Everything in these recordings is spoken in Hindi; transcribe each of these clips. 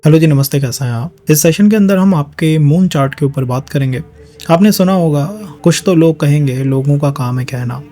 हेलो जी, नमस्ते। कैसा हैं आप? इस सेशन के अंदर हम आपके मून चार्ट के ऊपर बात करेंगे। आपने सुना होगा, कुछ तो लोग कहेंगे, लोगों का काम है कहना।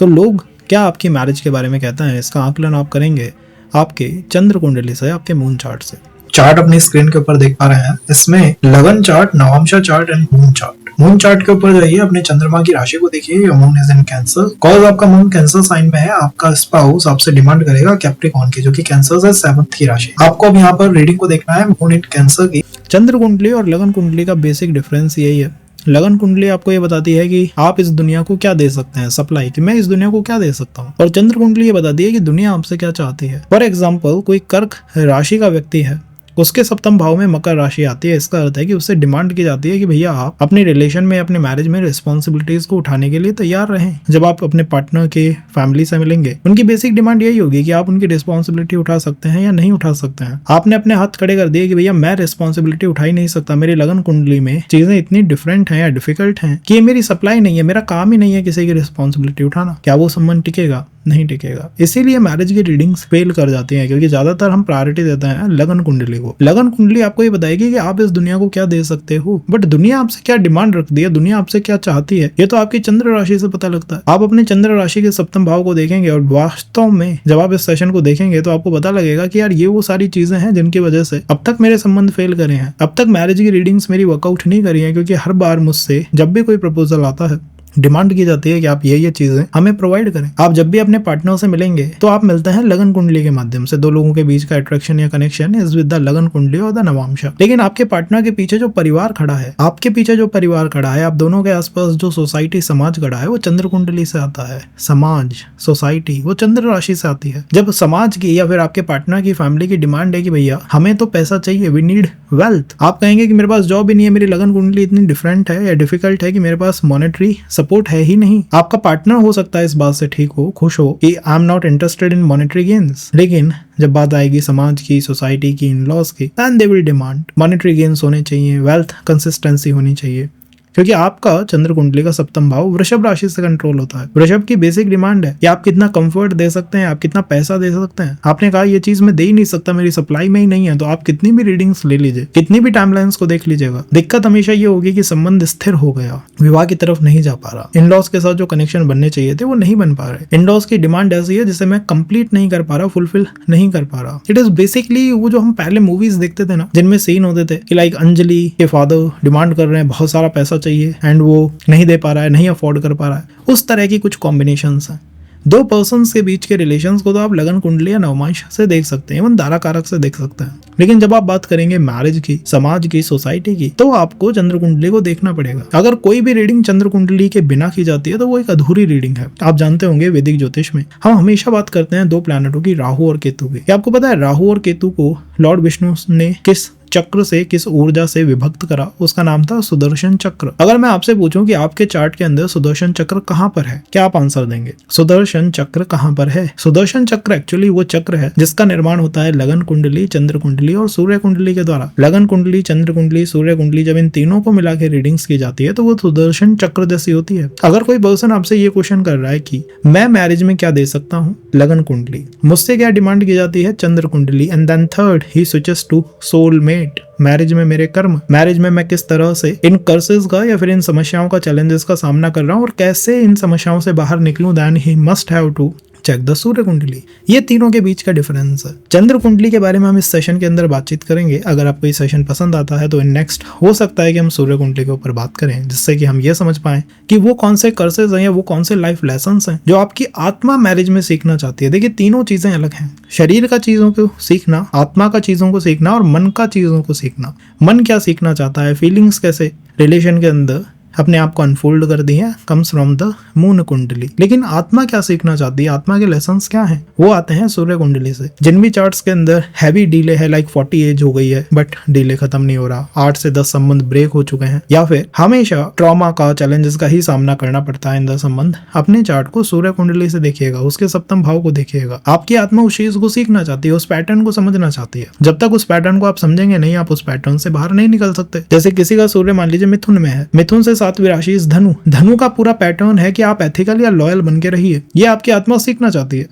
तो लोग क्या आपकी मैरिज के बारे में कहते हैं, इसका आकलन आप करेंगे आपके चंद्र कुंडली से, आपके मून चार्ट से। चार्ट अपनी स्क्रीन के ऊपर देख पा रहे हैं। इसमें लगन चार्ट, नवांशा chart and moon chart. Moon chart के ऊपर जाइए, अपने चंद्रमा की राशि को देखिए। Your moon is in cancer. Cause आपका मून कैंसर साइन में है, आपका स्पाउस आपसे डिमांड करेगा कैप्रिकॉर्न की, जो कि कैंसर है 7th की राशि। आपको अब यहाँ पर रीडिंग को देखना है मून इन कैंसर की। चंद्र कुंडली और लगन कुंडली का बेसिक डिफरेंस यही है। लगन कुंडली आपको ये बताती है कि आप इस दुनिया को क्या दे सकते हैं, सप्लाई, कि मैं इस दुनिया को क्या दे सकता हूँ। और चंद्र कुंडली ये बताती है कि दुनिया आपसे क्या चाहती है। फॉर एग्जाम्पल, कोई कर्क राशि का व्यक्ति है, उसके सप्तम भाव में मकर राशि आती है। इसका अर्थ है कि उससे डिमांड की जाती है कि भैया आप अपने रिलेशन में, अपने मैरिज में रिस्पॉन्सिबिलिटीज को उठाने के लिए तैयार रहें। जब आप अपने पार्टनर के फैमिली से मिलेंगे, उनकी बेसिक डिमांड यही होगी कि आप उनकी रिस्पॉन्सिबिलिटी उठा सकते हैं या नहीं उठा सकते हैं। आपने अपने हाथ खड़े कर दिए कि भैया मैं रिस्पॉन्सिबिलिटी उठा ही नहीं सकता, मेरी लगन कुंडली में चीजें इतनी डिफरेंट हैं या डिफिकल्ट हैं कि ये मेरी सप्लाई नहीं है, मेरा काम ही नहीं है किसी की रिस्पॉन्सिबिलिटी उठाना। क्या वो संबंध टिकेगा? नहीं टिकेगा। इसीलिए मैरिज की रीडिंग्स फेल कर जाती हैं, क्योंकि ज्यादातर हम प्रायोरिटी देते हैं लगन कुंडली को। लगन कुंडली आपको ये बताएगी कि आप इस दुनिया को क्या दे सकते हो, बट दुनिया आपसे क्या डिमांड रखती है, दुनिया आपसे क्या चाहती है, ये तो आपकी चंद्र राशि से पता लगता है। आप अपने चंद्र राशि के सप्तम भाव को देखेंगे और वास्तव में जब आप इस सेशन को देखेंगे तो आपको पता लगेगा कि यार ये वो सारी चीजें हैं जिनकी वजह से अब तक मेरे संबंध फेल करे हैं, अब तक मैरिज की रीडिंग्स मेरी वर्कआउट नहीं करी है। क्योंकि हर बार मुझसे जब भी कोई प्रपोजल आता है, डिमांड की जाती है कि आप ये चीजें हमें प्रोवाइड करें। आप जब भी अपने पार्टनर से मिलेंगे तो आप मिलते हैं लगन कुंडली के माध्यम से। दो लोगों के बीच का अट्रैक्शन या कनेक्शन इज विद द लगन कुंडली और द नवांशा। लेकिन आपके पार्टनर के पीछे जो परिवार खड़ा है, आपके पीछे जो परिवार खड़ा है, आप दोनों के आसपास जो सोसाइटी, समाज खड़ा है, वो चंद्र कुंडली से आता है। समाज, सोसाइटी, वो चंद्र राशि से आती है। जब समाज की या फिर आपके पार्टनर की फैमिली की डिमांड है कि भैया हमें तो पैसा चाहिए, वी नीड वेल्थ, आप कहेंगे कि मेरे पास जॉब ही नहीं है, मेरी लगन कुंडली इतनी डिफरेंट है या डिफिकल्ट है कि मेरे पास मॉनेटरी सपोर्ट है ही नहीं। आपका पार्टनर हो सकता है इस बात से ठीक हो, खुश हो कि I am not interested in monetary gains. लेकिन जब बात आएगी समाज की, सोसाइटी की, इन लॉज की, then they will demand monetary gains होने चाहिए, वेल्थ कंसिस्टेंसी होनी चाहिए। क्योंकि आपका चंद्र कुंडली का सप्तम भाव वृषभ राशि से कंट्रोल होता है। वृषभ की बेसिक डिमांड है कि आप कितना कंफर्ट दे सकते हैं, आप कितना पैसा दे सकते हैं। आपने कहा ये चीज मैं दे ही नहीं सकता, मेरी सप्लाई में ही नहीं है, तो आप कितनी भी रीडिंग्स ले लीजिए, कितनी भी टाइमलाइंस को देख लीजिएगा, दिक्कत हमेशा ये होगी कि संबंध स्थिर हो गया, विवाह की तरफ नहीं जा पा रहा। इन-लॉज के साथ जो कनेक्शन बनने चाहिए थे वो नहीं बन पा रहे। इन-लॉज की डिमांड ऐसी है जिसे मैं कंप्लीट नहीं कर पा रहा, फुलफिल नहीं कर पा रहा। इट इज बेसिकली वो जो हम पहले मूवीज देखते थे ना, जिनमें सीन होते थे कि लाइक अंजलि के फादर डिमांड कर रहे हैं, बहुत सारा पैसा चाहिए एंड वो नहीं दे पा रहा है, नहीं अफोर्ड कर पा रहा है। उस तरह की कुछ कॉम्बिनेशंस हैं। दो पर्सन्स के बीच के रिलेशंस को तो आप लगन कुंडली या नवमांश से देख सकते हैं, इवन दारा कारक से देख सकते हैं। लेकिन जब आप बात करेंगे मैरिज की, समाज की, सोसाइटी की, तो आपको चंद्र कुंडली को देखना पड़ेगा। अगर कोई भी रीडिंग चंद्र कुंडली के बिना की जाती है तो वो एक अधूरी रीडिंग है। आप जानते होंगे वैदिक ज्योतिष में हम हमेशा बात करते हैं दो प्लैनेटों की, राहु और केतु की। आपको पता है राहु और केतु को लॉर्ड विष्णु ने किस चक्र से, किस ऊर्जा से विभक्त करा? उसका नाम था सुदर्शन चक्र। अगर मैं आपसे पूछूं कि आपके चार्ट के अंदर सुदर्शन चक्र कहां पर है, क्या आप आंसर देंगे? सुदर्शन चक्र कहां पर है? सुदर्शन चक्र एक्चुअली वो चक्र है जिसका निर्माण होता है लगन कुंडली, चंद्र कुंडली और सूर्य कुंडली के द्वारा। लगन कुंडली, चंद्र कुंडली, सूर्य कुंडली, जब इन तीनों को मिला के रीडिंग्स की जाती है तो वो सुदर्शन चक्र जैसी होती है। अगर कोई पर्सन आपसे ये क्वेश्चन कर रहा है कि मैं मैरिज में क्या दे सकता हूँ, लगन कुंडली, मुझसे क्या डिमांड की जाती है, चंद्र कुंडली, and then third he switches to soulmate, marriage में मेरे कर्म, मैरिज में मैं किस तरह से इन कर्सेस का या फिर इन समस्याओं का, चैलेंजेस का सामना कर रहा हूँ और कैसे इन समस्याओं से बाहर निकलूं, then he must have to check the Surya कुंडली। ये तीनों के बीच का डिफरेंस है। चंद्र कुंडली के बारे में हम इस सेशन के अंदर बातचीत करेंगे। अगर आपको ये सेशन पसंद आता है तो नेक्स्ट हो सकता है कि हम सूर्य कुंडली के ऊपर बात करें, जिससे कि हम ये समझ पाएं कि वो कौन से कर्सेस हैं या वो कौन से लाइफ लेसन्स हैं जो आपकी आत्मा मैरिज में सीखना चाहती है। देखिए, तीनों चीजें अलग हैं। शरीर का चीजों को सीखना, आत्मा का चीजों को सीखना और मन का चीजों को सीखना। मन क्या सीखना चाहता है, फीलिंग्स कैसे रिलेशन के अंदर अपने आप को अनफोल्ड कर दी है, कम्स फ्रॉम द मून कुंडली। लेकिन आत्मा क्या सीखना चाहती है, आत्मा के लेसन्स क्या हैं, वो आते हैं सूर्य कुंडली से। जिन भी चार्ट्स के अंदर हैवी डीले है, लाइक 40 एज हो गई है बट डीले खत्म नहीं हो रहा, 8 से 10 संबंध ब्रेक हो चुके हैं, या फिर हमेशा ट्रॉमा का, चैलेंजेस का ही सामना करना पड़ता है इन द संबंध, अपने चार्ट को सूर्य कुंडली से देखिएगा, उसके सप्तम भाव को देखिएगा। आपकी आत्मा उस चीज को सीखना चाहती है, उस पैटर्न को समझना चाहती है। जब तक उस पैटर्न को आप समझेंगे नहीं, आप उस पैटर्न से बाहर नहीं निकल सकते। जैसे किसी का सूर्य मान लीजिए मिथुन में है, मिथुन से 7वीं राशि धनु, धनु का पूरा पैटर्न है कि आप एथिकल या लॉयल बन के रहिए। ये आपकी आत्मा सीखना चाहती है।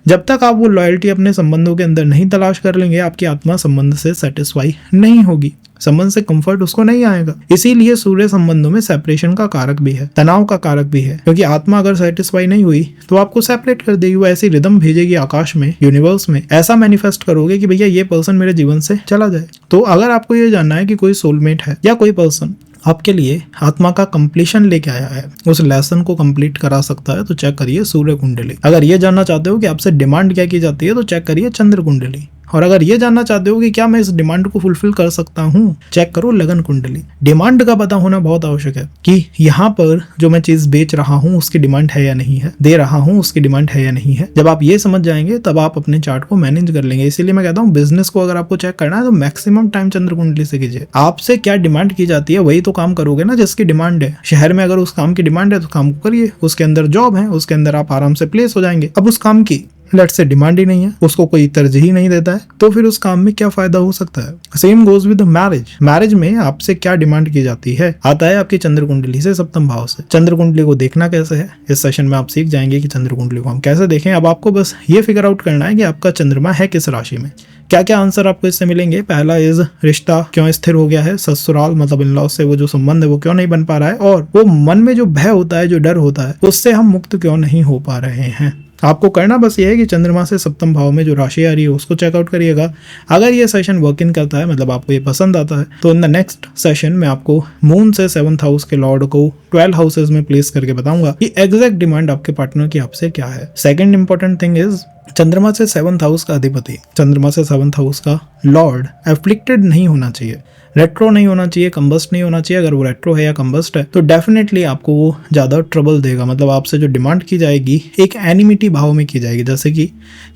जब तक आप वो लॉयल्टी अपने संबंधों के अंदर नहीं तलाश कर लेंगे, आपकी आत्मा संबंध से सेटिस्फाई नहीं होगी, संबंध से कंफर्ट उसको नहीं आएगा। इसीलिए सूर्य संबंधों में सेपरेशन का कारक भी है, तनाव का कारक भी है, क्योंकि आत्मा अगर सेटिस्फाई नहीं हुई तो आपको सेपरेट कर देगी। वो ऐसी रिदम भेजेगी आकाश में, यूनिवर्स में, ऐसा मैनिफेस्ट करोगे कि भैया ये पर्सन मेरे जीवन से चला जाए। तो अगर आपको ये जानना है कि कोई सोलमेट है या कोई पर्सन आपके लिए आत्मा का कंप्लीशन लेके आया है, उस लेसन को कंप्लीट करा सकता है, तो चेक करिए सूर्य कुंडली। अगर ये जानना चाहते हो कि आपसे डिमांड क्या की जाती है, तो चेक करिए चंद्र कुंडली। और अगर ये जानना चाहते हो कि क्या मैं इस डिमांड को फुलफिल कर सकता हूँ, चेक करो लगन कुंडली। डिमांड का पता होना बहुत आवश्यक है कि यहाँ पर जो मैं चीज बेच रहा हूँ उसकी डिमांड है या नहीं है, दे रहा हूँ उसकी डिमांड है या नहीं है। जब आप ये समझ जाएंगे तब आप अपने चार्ट को मैनेज कर लेंगे। इसीलिए मैं कहता हूँ बिजनेस को अगर आपको चेक करना है तो मैक्सिमम टाइम चंद्र कुंडली से कीजिए। आपसे क्या डिमांड की जाती है वही तो काम करोगे ना जिसकी डिमांड है। शहर में अगर उस काम की डिमांड है तो काम को करिए, उसके अंदर जॉब है, उसके अंदर आप आराम से प्लेस हो जाएंगे। अब उस काम की लेट से डिमांड ही नहीं है, उसको कोई तरजीह ही नहीं देता है, तो फिर उस काम में क्या फायदा हो सकता है। Same goes with marriage. Marriage में आपसे क्या डिमांड की जाती है, आता है आपकी चंद्र कुंडली से, सप्तम भाव से। चंद्र कुंडली को देखना कैसे है, इस सेशन में आप सीख जाएंगे कि चंद्र कुंडली को हम कैसे देखें। अब आपको बस ये फिगर आउट करना है कि आपका चंद्रमा है किस राशि में। क्या क्या आंसर आपको इससे मिलेंगे। पहला इज रिश्ता क्यों स्थिर हो गया है, ससुराल मतलब इन लॉ से वो जो संबंध है वो क्यों नहीं बन पा रहा है, और वो मन में जो भय होता है, जो डर होता है, उससे हम मुक्त क्यों नहीं हो पा रहे हैं। आपको करना बस ये है कि चंद्रमा से सप्तम भाव में जो राशि आ रही है उसको चेकआउट करिएगा। अगर ये सेशन वर्क इन करता है, मतलब आपको ये पसंद आता है, तो इन द नेक्स्ट सेशन में आपको मून से 7th हाउस के लॉर्ड को 12 हाउसेज में प्लेस करके बताऊंगा कि एग्जैक्ट डिमांड आपके पार्टनर की आपसे क्या है। सेकंड इंपॉर्टेंट थिंग इज चंद्रमा से 7th हाउस का अधिपति, चंद्रमा से 7th हाउस का लॉर्ड एफ्लिक्टेड नहीं होना चाहिए, रेट्रो नहीं होना चाहिए, कंबस्ट नहीं होना चाहिए। अगर वो रेट्रो है या कंबस्ट है तो डेफिनेटली आपको वो ज्यादा ट्रबल देगा। मतलब आपसे जो डिमांड की जाएगी एक एनिमिटी भाव में की जाएगी। जैसे कि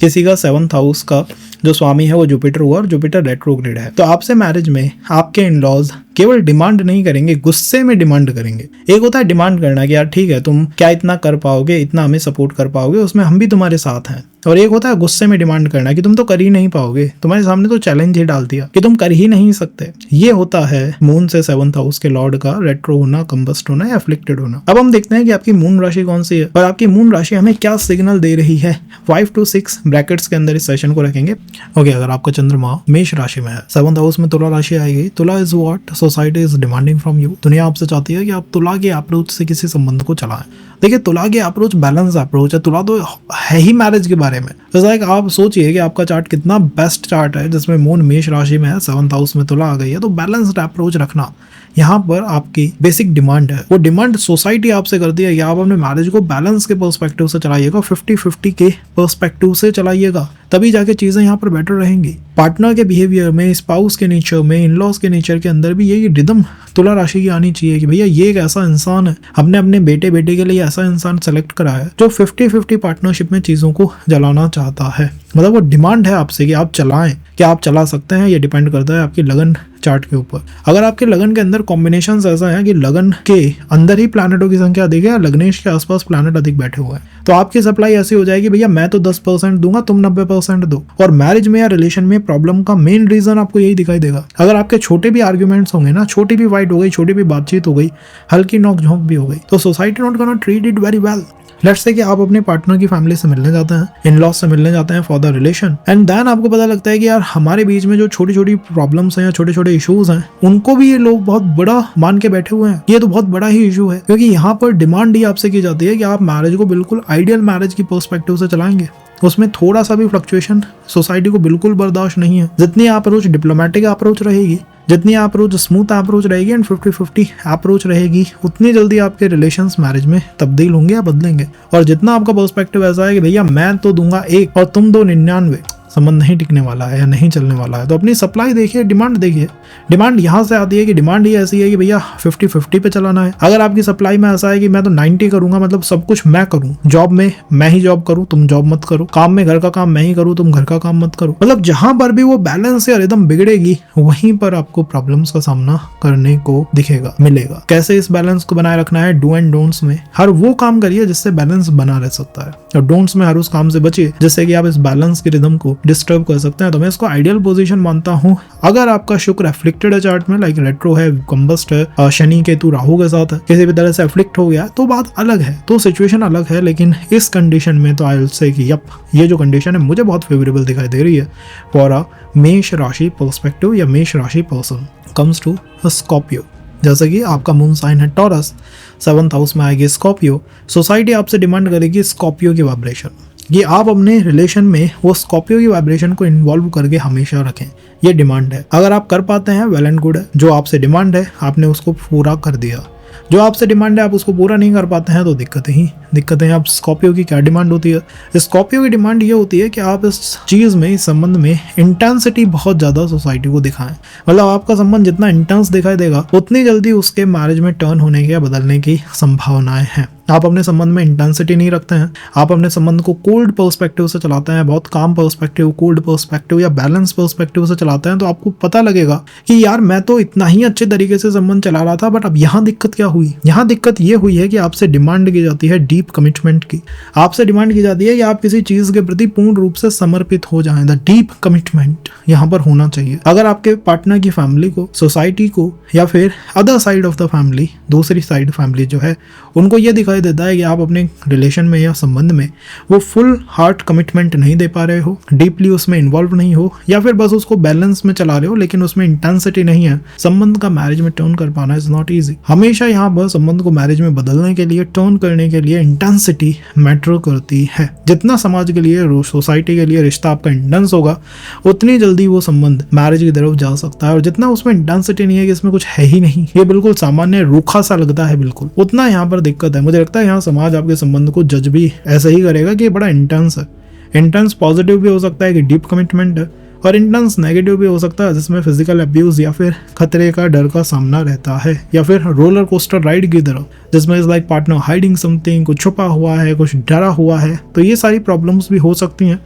किसी का 7th हाउस का जो स्वामी है वो जुपिटर हुआ और जुपिटर रेट्रोग्रेड है, तो आपसे मैरिज में आपके इन-लॉज केवल डिमांड नहीं करेंगे, गुस्से में डिमांड करेंगे। एक होता है डिमांड करना कि यार ठीक है तुम क्या इतना कर पाओगे, इतना हमें सपोर्ट कर पाओगे, उसमें हम भी तुम्हारे साथ हैं। और एक होता है गुस्से में डिमांड करना कि तुम तो कर ही नहीं पाओगे, तुम्हारे सामने तो चैलेंज ही डाल दिया कि तुम कर ही नहीं सकते। ये होता है मून से 7th हाउस के लॉर्ड का रेट्रो होना, कंबस्ट होना या एफ्लिक्टेड होना। अब हम देखते हैं कि आपकी मून राशि कौन सी है और आपकी मून राशि हमें क्या सिग्नल दे रही है। 5 to 6 ब्रैकेट्स के अंदर इस सेशन को रखेंगे। ओके, अगर आपका चंद्रमा मेष राशि में है, 7th हाउस में तुला राशि आएगी। तुला is what society is demanding from you. दुनिया आपसे चाहती है कि आप तुला के अप्रोच से किसी संबंध को चलाएं। देखिए तुला के अप्रोच बैलेंस अप्रोच है। तुला तो है ही मैरिज के बारे में। जैसा कि आप सोचिए कि आपका चार्ट कितना बेस्ट चार्ट है जिसमें मून मेष राशि में है, 7th हाउस में तुला आ गई है। तो बैलेंस्ड अप्रोच रखना यहाँ पर आपकी बेसिक डिमांड है। वो डिमांड सोसाइटी आपसे करती है कि आप अपने मैरिज को बैलेंस के पर्सपेक्टिव से चलाइएगा, 50-50 के पर्सपेक्टिव से चलाइएगा, तभी जाके चीजें यहाँ पर बेटर रहेंगी। पार्टनर के बिहेवियर में, स्पाउस के नेचर में, इन-लॉज के नेचर के अंदर भी यही रिदम तुला राशि की आनी चाहिए कि भैया ये एक ऐसा इंसान है, हमने अपने बेटे के लिए ऐसा इंसान सेलेक्ट करा है जो 50-50 पार्टनरशिप में चीजों को जलाना चाहता है। मतलब वो डिमांड है आपसे कि आप चलाएं, क्या आप चला सकते हैं, ये डिपेंड करता है आपकी लगन चार्ट के ऊपर। अगर आपके लगन के अंदर कॉम्बिनेशन ऐसा है कि लगन के अंदर ही प्लैनेटों की संख्या अधिक है, लग्नेश के आसपास प्लैनेट अधिक बैठे हुए हैं, तो आपकी सप्लाई ऐसी हो जाएगी भैया मैं तो 10% दूंगा, तुम 90% दो। और मैरिज में या रिलेशन में प्रॉब्लम का मेन रीजन आपको यही दिखाई देगा। अगर आपके छोटे भी आर्ग्यूमेंट्स होंगे ना, छोटी भी फाइट हो गई, छोटी भी बातचीत हो गई, हल्की नोक झोंक भी हो गई, तो society not gonna treat it very well. Let's say कि आप अपने पार्टनर की फैमिली से मिलने जाते हैं, इन-लॉज से मिलने जाते हैं for the relation, and then आपको पता लगता है कि यार हमारे बीच में जो छोटी छोटी प्रॉब्लम्स हैं या छोटे छोटे इश्यूज हैं उनको भी ये लोग बहुत बड़ा मान के बैठे हुए हैं। ये तो बहुत बड़ा ही इशू है, क्योंकि यहाँ पर डिमांड ही आपसे की जाती है कि आप मैरिज को बिल्कुल आइडियल मैरिज की पर्सपेक्टिव से चलाएंगे। उसमें थोड़ा सा भी फ्लक्चुएशन सोसाइटी को बिल्कुल बर्दाश्त नहीं है। जितनी अप्रोच डिप्लोमेटिक अप्रोच रहेगी, जितनी अप्रोच स्मूथ अप्रोच रहेगी एंड 50-50 अप्रोच रहेगी, उतनी जल्दी आपके रिलेशंस मैरिज में तब्दील होंगे या बदलेंगे। और जितना आपका पर्सपेक्टिव ऐसा है कि भैया मैं तो दूंगा 1 और तुम दो 99, संबंध नहीं टिकने वाला है या नहीं चलने वाला है। तो अपनी सप्लाई देखिए, डिमांड देखिए। डिमांड यहाँ से आती है कि डिमांड ही ऐसी है कि भैया 50-50 पे चलाना है। अगर आपकी सप्लाई में ऐसा है कि मैं तो 90 करूंगा, मतलब सब कुछ मैं करूं, जॉब में मैं ही जॉब करूं, तुम जॉब मत करो, काम में घर का काम मैं ही करूं, तुम घर का काम मत करो, मतलब जहां पर भी वो बैलेंस या रिदम बिगड़ेगी वहीं पर आपको प्रॉब्लम्स का सामना करने को दिखेगा, मिलेगा। कैसे इस बैलेंस को बनाए रखना है, डू एंड डोंट्स में हर वो काम करिए जिससे बैलेंस बना रह सकता है, और डोंट्स में हर उस काम से बचिए जिससे कि आप इस बैलेंस की रिदम को डिस्टर्ब कर सकते हैं। तो मैं इसको आइडियल पोजीशन मानता हूँ। अगर आपका शुक्र एफ्लिक्टेड है चार्ट में, लाइक रेट्रो है, कंबस्ट है, शनि केतु राहु के साथ है, किसी भी तरह से एफ्लिक्ट हो गया तो बात अलग है, तो सिचुएशन अलग है। लेकिन इस कंडीशन में तो आई विल से कि यप, ये जो कंडीशन है मुझे बहुत फेवरेबल दिखाई दे रही है फॉर अ मेष राशि पर्सपेक्टिव या मेष राशि पर्सन कम्स टू स्कॉर्पियो। जैसे कि आपका मून साइन है टॉरस, 7th हाउस में आएगी स्कॉर्पियो। सोसाइटी आपसे डिमांड करेगी स्कॉर्पियो की वाइब्रेशन, ये आप अपने रिलेशन में वो स्कॉर्पियो की वाइब्रेशन को इन्वॉल्व करके हमेशा रखें, ये डिमांड है। अगर आप कर पाते हैं वेल एंड गुड है, जो आपसे डिमांड है आपने उसको पूरा कर दिया। जो आपसे डिमांड है आप उसको पूरा नहीं कर पाते हैं तो दिक्कतें हैं। अब स्कॉर्पियो की क्या डिमांड होती है? स्कॉर्पियो की डिमांड ये होती है कि आप इस चीज़ में, इस संबंध में इंटेंसिटी बहुत ज़्यादा सोसाइटी को दिखाएं। मतलब आपका संबंध जितना इंटेंस दिखाई देगा उतनी जल्दी उसके मैरिज में टर्न होने की या बदलने की संभावनाएं हैं। आप अपने संबंध में इंटेंसिटी नहीं रखते हैं, आप अपने संबंध को कोल्ड पर्सपेक्टिव से चलाते हैं, बहुत काम पर्सपेक्टिव, कोल्ड पर्सपेक्टिव या बैलेंस पर्सपेक्टिव से चलाते हैं, तो आपको पता लगेगा कि यार मैं तो इतना ही अच्छे तरीके से संबंध चला रहा था, बट अब यहाँ दिक्कत क्या हुई? यहाँ दिक्कत ये हुई है कि आपसे डिमांड की जाती है डीप कमिटमेंट की। आपसे डिमांड की जाती है कि आप किसी चीज के प्रति पूर्ण रूप से समर्पित हो जाएं। द डीप कमिटमेंट यहाँ पर होना चाहिए। अगर आपके पार्टनर की फैमिली को, सोसाइटी को, या फिर other side of the family, दूसरी साइड फैमिली जो है, उनको ये दिखाई देता है कि आप अपने रिलेशन में या संबंध में वो फुल हार्ट कमिटमेंट नहीं दे पा रहे हो, डीपली उसमें इन्वॉल्व नहीं हो, या फिर बस उसको बैलेंस में चला रहे हो लेकिन उसमें इंटेंसिटी नहीं है, संबंध का मैरिज में टर्न कर पाना इज नॉट ईजी। हमेशा यहाँ पर संबंध को मैरिज में बदलने के लिए, टर्न करने के लिए इंटेंसिटी मैटर करती है। जितना समाज के लिए, सोसाइटी के लिए रिश्ता आपका इंटेंस होगा उतनी जल्दी वो संबंध मैरिज की तरफ जा सकता है। और जितना उसमें इंटेंसिटी नहीं है कि इसमें कुछ है ही नहीं, ये बिल्कुल सामान्य रूखा सा लगता है बिल्कुल, उतना यहाँ पर दिक्कत है। मुझे लगता है यहाँ समाज आपके संबंध को जज भी ऐसे ही करेगा कि ये बड़ा इंटेंस है। इंटेंस पॉजिटिव भी हो सकता है कि डीप कमिटमेंट है, और इंटेंस नेगेटिव भी हो सकता है जिसमें फिजिकल अब्यूज या फिर खतरे का, डर का सामना रहता है, या फिर रोलर कोस्टर राइड की तरह जिसमें is like partner hiding something, कुछ छुपा हुआ है, कुछ डरा हुआ है। तो ये सारी प्रॉब्लम्स भी हो सकती हैं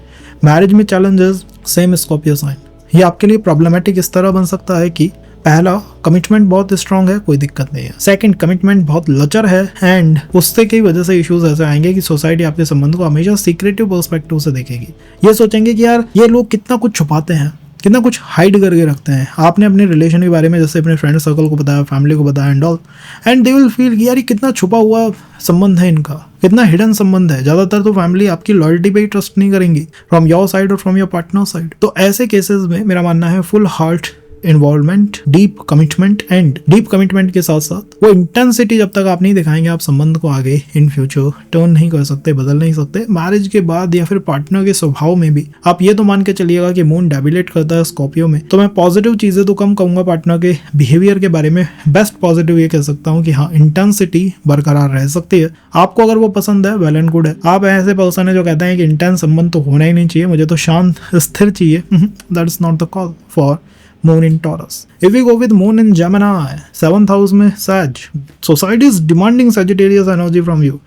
मैरिज में। चैलेंजेस सेम स्कॉर्पियो साइन, ये आपके लिए प्रॉब्लमेटिक इस तरह बन सकता है कि पहला, कमिटमेंट बहुत स्ट्रांग है, कोई दिक्कत नहीं है। सेकंड, कमिटमेंट बहुत लचर है, एंड उससे की वजह से इश्यूज ऐसे आएंगे कि सोसाइटी आपके संबंध को हमेशा सीक्रेटिव पर्सपेक्टिव से देखेगी। ये सोचेंगे कि यार ये लोग कितना कुछ छुपाते हैं, कितना कुछ हाइड करके रखते हैं। आपने अपने रिलेशन के बारे में जैसे अपने फ्रेंड सर्कल को बताया, फैमिली को बताया and all, and they will feel कि यार ये कितना छुपा हुआ संबंध है इनका, कितना हिडन संबंध है। ज्यादातर तो फैमिली आपकी लॉयल्टी पे ही ट्रस्ट नहीं करेंगी, फ्रॉम योर साइड और फ्रॉम योर पार्टनर साइड। तो ऐसे केसेस में मेरा मानना है full heart involvement, deep commitment, and deep commitment के साथ साथ वो इंटेंसिटी जब तक आप नहीं दिखाएंगे, आप संबंध को आगे इन फ्यूचर टर्न नहीं कर सकते, बदल नहीं सकते। मैरिज के बाद या फिर पार्टनर के स्वभाव में भी आप ये तो मान के चलिएगा कि मून डेबिलेट करता है स्कॉर्पियो में, तो मैं पॉजिटिव चीजें तो कम कहूंगा पार्टनर के बिहेवियर के बारे में। बेस्ट पॉजिटिव ये कह सकता हूँ कि हाँ, इंटेंसिटी बरकरार रह सकती है। आपको अगर वो पसंद है, वेल एंड गुड है। आप ऐसे पर्सन है जो कहते हैं कि इंटेंस संबंध तो होना ही नहीं चाहिए, मुझे तो शांत स्थिर चाहिए, that is not the call for Moon in Taurus. If we go with Moon in Gemini, 7th house में Sag, society is demanding Sagittarius energy from you.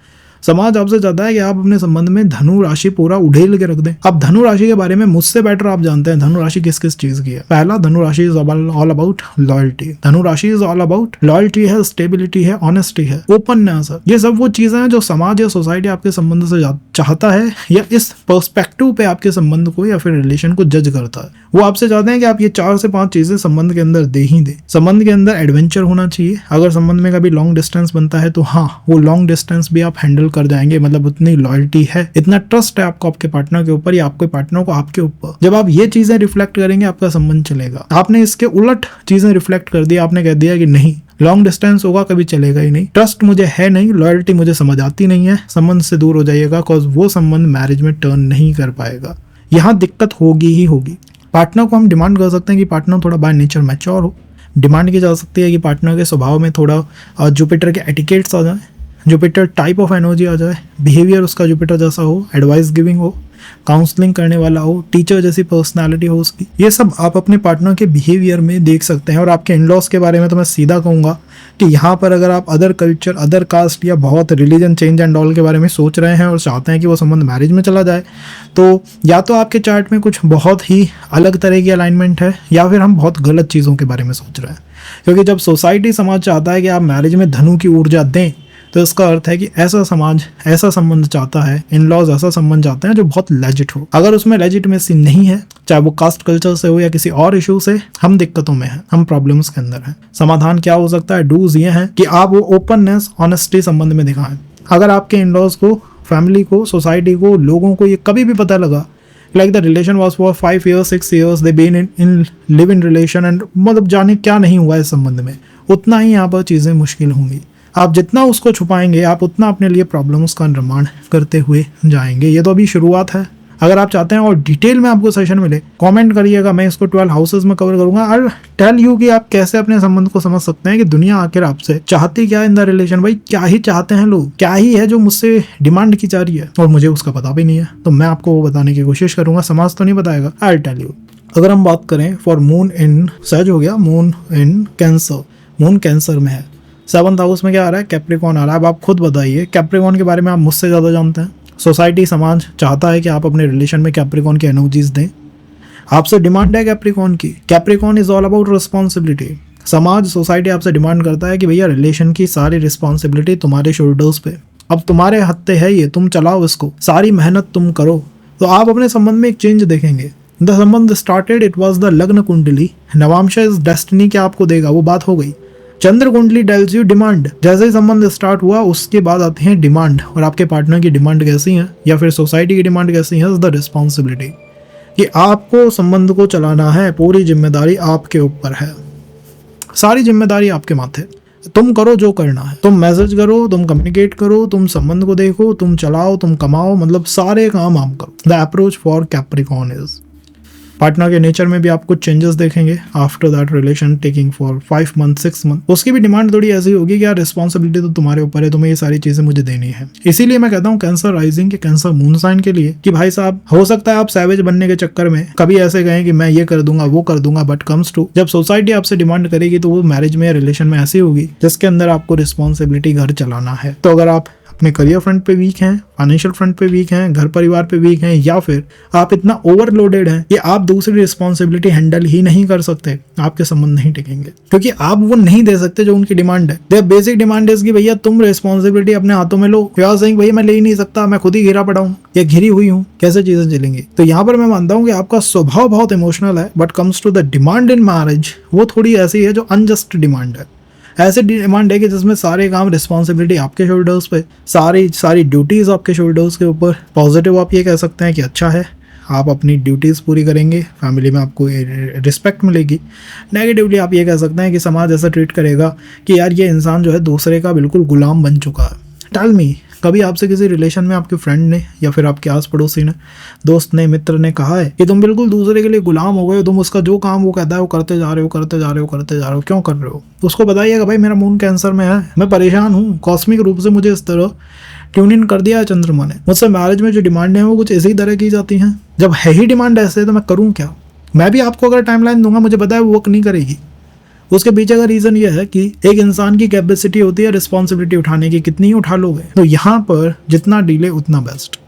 समाज आपसे चाहता है कि आप अपने संबंध में धनु राशि पूरा उड़ेल के रख दें। अब धनु राशि के बारे में मुझसे बेटर आप जानते हैं धनु राशि किस किस चीज की है। पहला, धनु राशि इज ऑल अबाउट लॉयल्टी। धनु राशि इज ऑल अबाउट लॉयल्टी है, स्टेबिलिटी है, ऑनेस्टी है, ओपननेस है। ये सब वो चीजें हैं जो समाज या सोसाइटी आपके संबंध से चाहता है, या इस पर्सपेक्टिव पे आपके संबंध को या फिर रिलेशन को जज करता है। वो आपसे चाहते हैं कि आप ये 4 से 5 चीजें संबंध के अंदर दे ही दे। संबंध के अंदर एडवेंचर होना चाहिए। अगर संबंध में कभी लॉन्ग डिस्टेंस बनता है तो हाँ, वो लॉन्ग डिस्टेंस भी आप हैंडल कर जाएंगे। मतलब उतनी लॉयल्टी है, इतना ट्रस्ट है आपको आपके पार्टनर के ऊपर या आपके पार्टनर को आपके ऊपर। जब आप ये चीजें रिफ्लेक्ट करेंगे, आपका संबंध चलेगा। आपने इसके उलट चीजें रिफ्लेक्ट कर दी, आपने कह दिया कि नहीं, लॉन्ग डिस्टेंस होगा, कभी चलेगा ही नहीं, ट्रस्ट मुझे है नहीं, लॉयल्टी मुझे समझ आती नहीं है, संबंध से दूर हो जाइएगा, बिकॉज वो संबंध मैरिज में टर्न नहीं कर पाएगा। यहाँ दिक्कत होगी ही होगी। पार्टनर को हम डिमांड कर सकते हैं कि पार्टनर थोड़ा बाय नेचर मैच्योर हो। डिमांड की जा सकती है कि पार्टनर के स्वभाव में थोड़ा जुपिटर के एटिकेट्स आ जाए, जुपिटर टाइप ऑफ एनर्जी आ जाए, बिहेवियर उसका जुपिटर जैसा हो, एडवाइस गिविंग हो, काउंसलिंग करने वाला हो, टीचर जैसी पर्सनालिटी हो उसकी। ये सब आप अपने पार्टनर के बिहेवियर में देख सकते हैं। और आपके इन-लॉज के बारे में तो मैं सीधा कहूँगा कि यहाँ पर अगर आप अदर कल्चर, अदर कास्ट या बहुत रिलीजन चेंज एंड ऑल के बारे में सोच रहे हैं और चाहते हैं कि वो संबंध मैरिज में चला जाए, तो या तो आपके चार्ट में कुछ बहुत ही अलग तरह की अलाइनमेंट है, या फिर हम बहुत गलत चीज़ों के बारे में सोच रहे हैं। क्योंकि जब सोसाइटी, समाज चाहता है कि आप मैरिज में धनु की ऊर्जा दें, तो इसका अर्थ है कि ऐसा समाज ऐसा संबंध चाहता है, इन लॉज ऐसा संबंध चाहते हैं जो बहुत लेजिट हो। अगर उसमें लेजिटिमेसी नहीं है, चाहे वो कास्ट कल्चर से हो या किसी और इशू से, हम दिक्कतों में हैं, हम प्रॉब्लम्स के अंदर हैं। समाधान क्या हो सकता है? डूज ये हैं कि आप वो ओपननेस, ऑनेस्टी संबंध में दिखाएं। अगर आपके इन लॉज को, फैमिली को, सोसाइटी को, लोगों को ये कभी भी पता लगा like the relation was for 5 years 6 years they been in live in relation and मतलब जाने क्या नहीं हुआ इस संबंध में, उतना ही यहाँ पर चीज़ें मुश्किल होंगी। आप जितना उसको छुपाएंगे, आप उतना अपने लिए प्रॉब्लम्स का निर्माण करते हुए जाएंगे। ये तो अभी शुरुआत है। अगर आप चाहते हैं और डिटेल में आपको सेशन मिले, कमेंट करिएगा, मैं इसको 12 हाउसेस में कवर करूंगा और टेल यू कि आप कैसे अपने संबंध को समझ सकते हैं कि दुनिया आखिर आपसे चाहती क्या इन द रिलेशन। भाई क्या ही चाहते हैं लोग, क्या ही है जो मुझसे डिमांड की जा रही है और मुझे उसका पता भी नहीं है, तो मैं आपको वो बताने की कोशिश करूंगा। समाज तो नहीं बताएगा, आई टेल यू। अगर हम बात करें फॉर मून इन, सहज हो गया, moon in cancer, moon cancer में है, 7th हाउस में क्या आ रहा है? कैप्रिकॉन आ रहा है। अब आप खुद बताइए, कैप्रिकॉन के बारे में आप मुझसे ज़्यादा जानते हैं। सोसाइटी, समाज चाहता है कि आप अपने रिलेशन में कैप्रिकॉन की एनर्जीज दें, आपसे डिमांड है कैप्रिकॉन की। Capricorn is all about responsibility. समाज, सोसाइटी आपसे डिमांड करता है कि भैया रिलेशन की सारी रिस्पॉन्सिबिलिटी तुम्हारे शोल्डर्स पे, अब तुम्हारे हत्थे है ये, तुम चलाओ इसको, सारी मेहनत तुम करो। तो आप अपने संबंध में एक चेंज देखेंगे। द संबंध स्टार्टेड, इट वॉज द लग्न कुंडली, नवांश इज डेस्टिनी क्या आपको देगा, वो बात हो गई। चंद्र कुंडली टेल्स यू डिमांड, जैसे ही संबंध स्टार्ट हुआ उसके बाद आते हैं डिमांड, और आपके पार्टनर की डिमांड कैसी है या फिर सोसाइटी की डिमांड कैसी है, द रिस्पॉन्सिबिलिटी, कि आपको संबंध को चलाना है, पूरी जिम्मेदारी आपके ऊपर है, सारी जिम्मेदारी आपके माथे। तुम करो जो करना है, तुम मैसेज करो, तुम कम्युनिकेट करो, तुम संबंध को देखो, तुम चलाओ, तुम कमाओ, मतलब सारे काम आप करो। The approach for Capricorn is, partner के नेचर में भी आप कुछ चेंजेस देखेंगे after that relation taking for 5 months 6 months। उसकी भी डिमांड थोड़ी ऐसी होगी कि यार रिस्पॉन्सिबिलिटी तो तुम्हारे ऊपर है, तुम्हें ये सारी चीजें मुझे देनी है। इसीलिए मैं कहता हूँ कैंसर राइजिंग के, कैंसर मून साइन के लिए कि भाई साहब हो सकता है आप सैवेज बनने के चक्कर में कभी ऐसे कहें कि मैं ये कर दूंगा वो कर दूंगा, बट कम्स टू जब सोसाइटी आपसे डिमांड करेगी तो वो मैरिज में या रिलेशन में ऐसी होगी जिसके अंदर आपको रिस्पॉन्सिबिलिटी घर चलाना है। तो अगर आप अपने करियर फ्रंट पे वीक हैं, फाइनेंशियल फ्रंट पे वीक हैं, घर परिवार पे वीक हैं, या फिर आप इतना ओवरलोडेड हैं कि आप दूसरी रिस्पॉन्सिबिलिटी हैंडल ही नहीं कर सकते, आपके संबंध नहीं टिकेंगे, क्योंकि आप वो नहीं दे सकते जो उनकी डिमांड है। देयर बेसिक डिमांड है कि भैया तुम रिस्पॉन्सिबिलिटी अपने हाथों में लो। यू आर सेइंग भैया मैं ले ही नहीं सकता, मैं खुद ही घिरा पड़ा हूँ या घिरी हुई हूँ, कैसे चीजें चलेंगी। तो यहाँ पर मैं मानता हूँ कि आपका स्वभाव बहुत इमोशनल है, but comes to the demand in marriage वो थोड़ी ऐसी है जो अनजस्ट डिमांड है। ऐसे डिमांड है कि जिसमें सारे काम, रिस्पॉन्सिबिलिटी आपके शोल्डर्स पे, सारी ड्यूटीज आपके शोल्डर्स के ऊपर। पॉजिटिव आप ये कह सकते हैं कि अच्छा है, आप अपनी ड्यूटीज पूरी करेंगे, फैमिली में आपको रिस्पेक्ट मिलेगी। नेगेटिवली आप ये कह सकते हैं कि समाज ऐसा ट्रीट करेगा कि यार ये इंसान जो है दूसरे का बिल्कुल गुलाम बन चुका है। टेल मी, कभी आपसे किसी रिलेशन में आपके फ्रेंड ने या फिर आपके आस पड़ोसी ने, दोस्त ने, मित्र ने कहा है कि तुम बिल्कुल दूसरे के लिए गुलाम हो गए हो, तुम उसका जो काम वो कहता है वो करते जा रहे हो, क्यों कर रहे हो? उसको बताइएगा भाई मेरा मून कैंसर में है, मैं परेशान हूँ, कॉस्मिक रूप से मुझे इस तरह ट्यून इन कर दिया है चंद्रमा ने। मुझसे मैरिज में जो डिमांड है वो कुछ इसी तरह की जाती हैं। जब है ही डिमांड ऐसे तो मैं करूँ क्या? मैं भी आपको अगर टाइमलाइन दूंगा मुझे पता है वो वर्क नहीं करेगी। उसके पीछे का रीजन ये है कि एक इंसान की कैपेसिटी होती है रिस्पॉन्सिबिलिटी उठाने की, कितनी ही उठा लोगे। तो यहाँ पर जितना डिले उतना बेस्ट।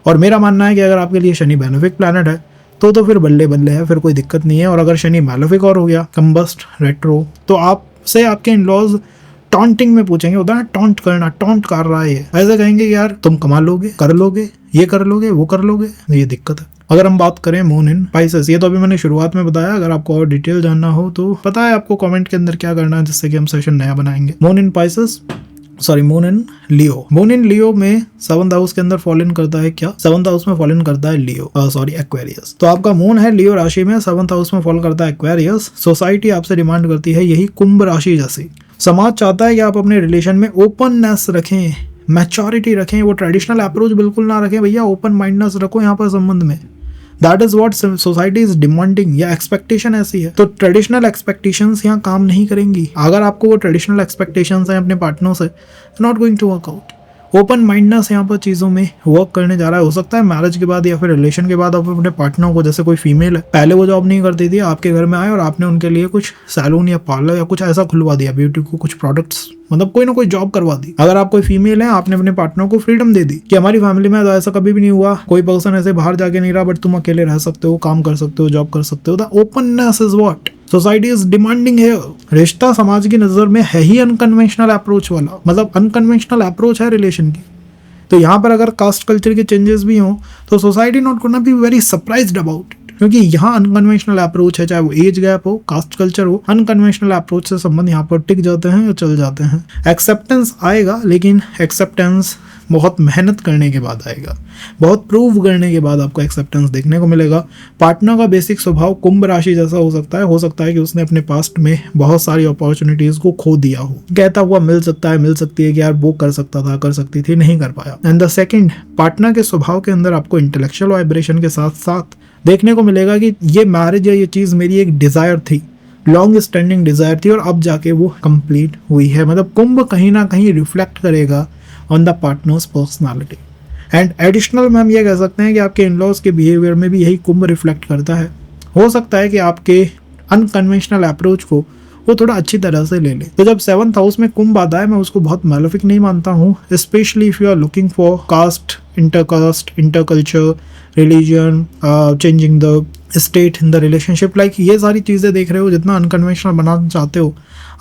और मेरा मानना है कि अगर आपके लिए शनि बेनिफिक प्लैनेट है तो फिर बल्ले बल्ले है, फिर कोई दिक्कत नहीं है। और अगर शनि मैलेफिक और हो गया, कंबस्ट, रेट्रो, तो आपसे आपके इन-लॉज टॉन्टिंग में पूछेंगे, होता है टॉन्ट करना, टॉन्ट कर रहा है ये, ऐसे कहेंगे यार तुम कमा लोगे, कर लोगे, ये कर लोगे, वो कर लोगे, ये दिक्कत है। अगर हम बात करें मून इन पाइसेस, ये तो अभी मैंने शुरुआत में बताया, अगर आपको और डिटेल जानना हो तो पता है आपको कमेंट के अंदर क्या करना है जिससे कि हम सेशन नया बनाएंगे। Moon in Pisces, sorry moon in Leo. Moon in Leo में 7th हाउस के अंदर फॉल इन करता है क्या? 7th हाउस में फॉल इन करता है लियो, सॉरी एक्वेरियस। तो आपका मून है लियो राशि में, 7th हाउस में फॉल करता है एक्वेरियस। सोसाइटी आपसे डिमांड करती है यही कुंभ राशि जैसी। समाज चाहता है कि आप अपने रिलेशन में ओपननेस रखें, मैच्योरिटी रखें, वो ट्रेडिशनल अप्रोच बिल्कुल ना रखें भैया, ओपन माइंडनेस रखो यहाँ पर संबंध में। That is what society is demanding, या एक्सपेक्टेशन ऐसी है। तो ट्रेडिशनल एक्सपेक्टेशंस यहाँ काम नहीं करेंगी। अगर आपको वो ट्रेडिशनल एक्सपेक्टेशंस हैं अपने पार्टनर से, not going to work out. Open mindness यहाँ पर चीज़ों में वर्क करने जा रहा है। हो सकता है मैरिज के बाद या फिर रिलेशन के बाद आप अपने पार्टनर को, जैसे कोई फीमेल है पहले वो जॉब नहीं करती थी, आपके घर में आए और आपने उनके लिए कुछ सैलून या पार्लर या कुछ ऐसा खुलवा दिया, ब्यूटी को कुछ प्रोडक्ट्स मतलब कोई ना कोई जॉब करवा दी। अगर आप कोई फीमेल है, आपने अपने पार्टनर को फ्रीडम दे दी कि हमारी फैमिली में तो ऐसा कभी भी नहीं हुआ, कोई पर्सन ऐसे बाहर जाके नहीं रहा, बट तुम अकेले रह सकते हो, काम कर सकते हो, जॉब कर सकते हो। The openness is what society is demanding here. रिश्ता समाज की नजर में है ही अनकन्वेंशनल अप्रोच वाला, मतलब अनकन्वेंशनल अप्रोच है रिलेशन की। तो यहाँ पर अगर कास्ट कल्चर के चेंजेस भी हों तो society not gonna be very surprised about it, क्योंकि यहाँ अनकन्वेंशनल अप्रोच है, चाहे वो एज गैप हो, कास्ट कल्चर हो, अनकन्वेंशनल अप्रोच से संबंध यहाँ पर टिक जाते हैं या चल जाते हैं। एक्सेप्टेंस आएगा, लेकिन एक्सेप्टेंस बहुत मेहनत करने के बाद आएगा, बहुत प्रूव करने के बाद आपको एक्सेप्टेंस देखने को मिलेगा। पार्टनर का बेसिक स्वभाव कुंभ राशि जैसा हो सकता है कि उसने अपने पास्ट में बहुत सारी अपॉर्चुनिटीज को खो दिया हो, कहता हुआ मिल सकती है कि यार वो कर सकता था, कर सकती थी, नहीं कर पाया। एंड द सेकंड, पार्टनर के स्वभाव के अंदर आपको इंटेलेक्चुअल वाइब्रेशन के साथ साथ देखने को मिलेगा कि ये मैरिज या ये चीज मेरी एक डिजायर थी, लॉन्ग स्टैंडिंग डिजायर थी, और अब जाके वो कंप्लीट हुई है। मतलब कुंभ कहीं ना कहीं रिफ्लेक्ट करेगा on the partners personality. And additional में हम ये कह सकते हैं कि आपके इन-लॉज के बिहेवियर में भी यही कुंभ रिफ्लेक्ट करता है। हो सकता है कि आपके अनकन्वेंशनल अप्रोच को वो थोड़ा अच्छी तरह से ले ले। तो जब 7th हाउस में कुंभ आता है, मैं उसको बहुत मैलेफिक नहीं मानता हूँ, specially if you are looking for caste, intercultural, religion, changing the state in the relationship, like ये सारी चीज़ें देख रहे हो। जितना अनकन्वेंशनल बनाना चाहते हो,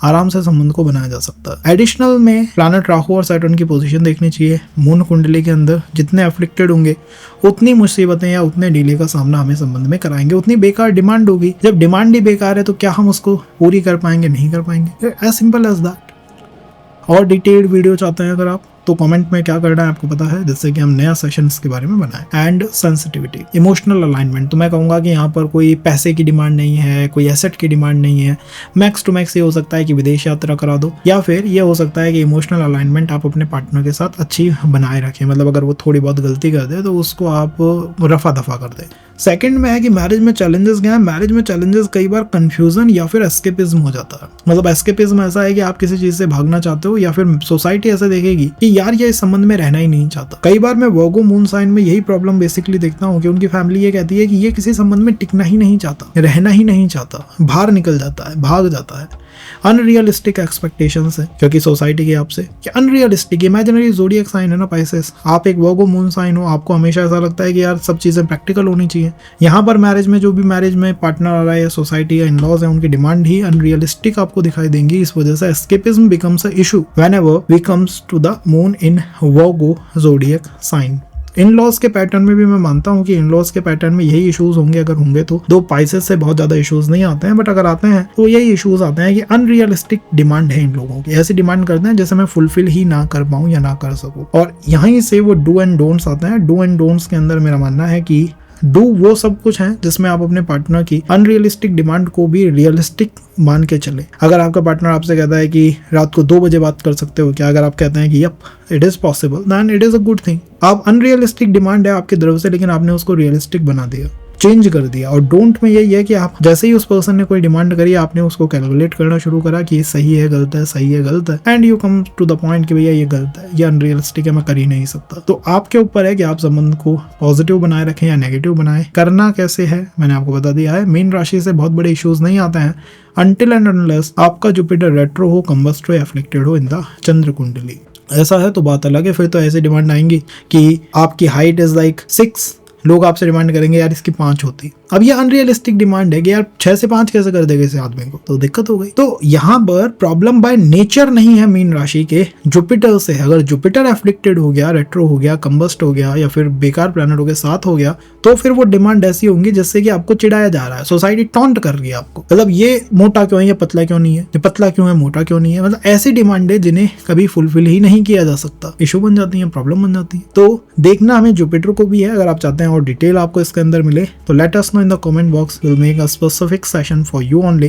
आराम से संबंध को बनाया जा सकता है। एडिशनल में प्लैनेट राहु और सैटर्न की पोजीशन देखनी चाहिए। मून कुंडली के अंदर जितने अफ्लिक्टेड होंगे, उतनी मुसीबतें या उतने डिले का सामना हमें संबंध में कराएंगे, उतनी बेकार डिमांड होगी। जब डिमांड ही बेकार है तो क्या हम उसको पूरी कर पाएंगे? नहीं कर पाएंगे। As simple as that. और डिटेल्ड वीडियो चाहते हैं अगर आप, तो कमेंट में क्या करना है आपको पता है, जिससे कि हम नया सेशन इसके बारे में बनाएं। एंड सेंसिटिविटी, इमोशनल अलाइनमेंट, तो मैं कहूँगा कि यहाँ पर कोई पैसे की डिमांड नहीं है, कोई एसेट की डिमांड नहीं है। मैक्स टू मैक्स ये हो सकता है कि विदेश यात्रा करा दो, या फिर ये हो सकता है कि इमोशनल अलाइनमेंट आप अपने पार्टनर के साथ अच्छी बनाए रखें। मतलब अगर वो थोड़ी बहुत गलती कर दे तो उसको आप रफा दफा कर दें। सेकंड में है कि मैरिज में चैलेंजेस क्या है। मैरिज में चैलेंजेस कई बार कंफ्यूजन या फिर एस्केपिज्म हो जाता है। मतलब एस्केपिज्म ऐसा है कि आप किसी चीज से भागना चाहते हो, या फिर सोसाइटी ऐसे देखेगी कि यार ये इस संबंध में रहना ही नहीं चाहता। कई बार मैं वर्गो मून साइन में यही प्रॉब्लम बेसिकली देखता हूँ कि उनकी फैमिली ये कहती है कि ये किसी संबंध में टिकना ही नहीं चाहता, रहना ही नहीं चाहता, बाहर निकल जाता है, भाग जाता है। अनरियलिस्टिक एक्सपेक्टेशंस है, क्योंकि सोसाइटी के आपसे कि अनरियलिस्टिक इमेजिनरी ज़ोडिएक साइन है ना पाइसेस, आप एक वर्गो मून साइन हो, आपको हमेशा ऐसा लगता है कि यार सब चीज़ें प्रैक्टिकल होनी चाहिए। यहाँ पर मैरिज में जो भी मैरिज में पार्टनर आ रहा है या सोसाइटी या इन-लॉज है, उनकी डिमांड ही अनरियलिस्टिक आपको दिखाई देंगी। इस वजह से escapism becomes a issue whenever we comes to the moon in Virgo zodiac sign. In laws के पैटर्न में भी मैं मानता हूँ कि इन-लॉज के पैटर्न में यही इश्यूज होंगे। अगर होंगे तो दो पाइसेस से बहुत ज्यादा इश्यूज नहीं आते हैं, बट अगर आते हैं तो यही इश्यूज आते हैं कि अनरियलिस्टिक डिमांड है इन लोगों की। ऐसी डिमांड करते हैं जैसे मैं फुलफिल ही ना कर पाऊँ या ना कर सकूँ। और यहीं से वो डू एंड डोंट्स आते हैं। डू एंड डोंट्स के अंदर मेरा मानना है कि डू वो सब कुछ है जिसमें आप अपने पार्टनर की अनरियलिस्टिक डिमांड को भी रियलिस्टिक मान के चले। अगर आपका पार्टनर आपसे कहता है कि रात को 2 बजे बात कर सकते हो क्या, अगर आप कहते हैं कि yup it is possible, then it is a good thing. आप अनरियलिस्टिक डिमांड है आपकी तरफ से, लेकिन आपने उसको रियलिस्टिक बना दिया, चेंज कर दिया। और डोंट में यही है कि आप जैसे ही उस पर्सन ने कोई डिमांड करी, आपने उसको कैलकुलेट करना शुरू करा कि सही है गलत है, सही है गलत है, and you come to the point कि भैया ये गलत है, ये अनरियलिस्टिक है, मैं कर ही नहीं सकता। तो आपके ऊपर है कि आप संबंध को पॉजिटिव बनाए रखें या नेगेटिव बनाए। करना कैसे है मैंने आपको बता दिया है। मीन राशि से बहुत बड़े इश्यूज नहीं आते हैं अनटिल एंड अनलेस आपका जुपिटर रेट्रो हो, कंबस्ट हो, एफ्लिक्टेड हो इन द चंद्र कुंडली। ऐसा है तो बात अलग है, फिर तो ऐसी डिमांड आएंगी कि आपकी हाइट इज लाइक 6, लोग आपसे डिमांड करेंगे यार इसकी 5 होती। अब ये अनरियलिस्टिक डिमांड है कि यार 6 से 5 कैसे कर देगा इस आदमी को, तो दिक्कत हो गई। तो यहाँ पर प्रॉब्लम बाय नेचर नहीं है मीन राशि के जुपिटर से। अगर जुपिटर एफ्लिक्टेड हो गया, रेट्रो हो गया, कंबस्ट हो गया, या फिर बेकार प्लैनेट हो गया, 7 हो गया, तो फिर वो डिमांड ऐसी होंगी जिससे कि आपको चिढ़ाया जा रहा है, सोसाइटी टॉन्ट कर रही है आपको। मतलब ये मोटा क्यों है, ये पतला क्यों नहीं है, ये पतला क्यों है, मोटा क्यों नहीं है। मतलब ऐसी डिमांड है जिन्हें कभी फुलफिल ही नहीं किया जा सकता, इशू बन जाती है, प्रॉब्लम बन जाती है। तो देखना हमें जुपिटर को भी है। अगर आप चाहते हैं और डिटेल आपको इसके अंदर मिले तो let us know in the comment box, will make a specific session for you only,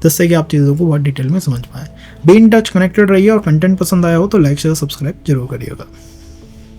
जिससे कि आप चीज़ों को बहुत डिटेल में समझ पाए। बी इन टच, कनेक्टेड रहिए, और कंटेंट पसंद आया हो तो लाइक शेयर सब्सक्राइब जरूर करिएगा।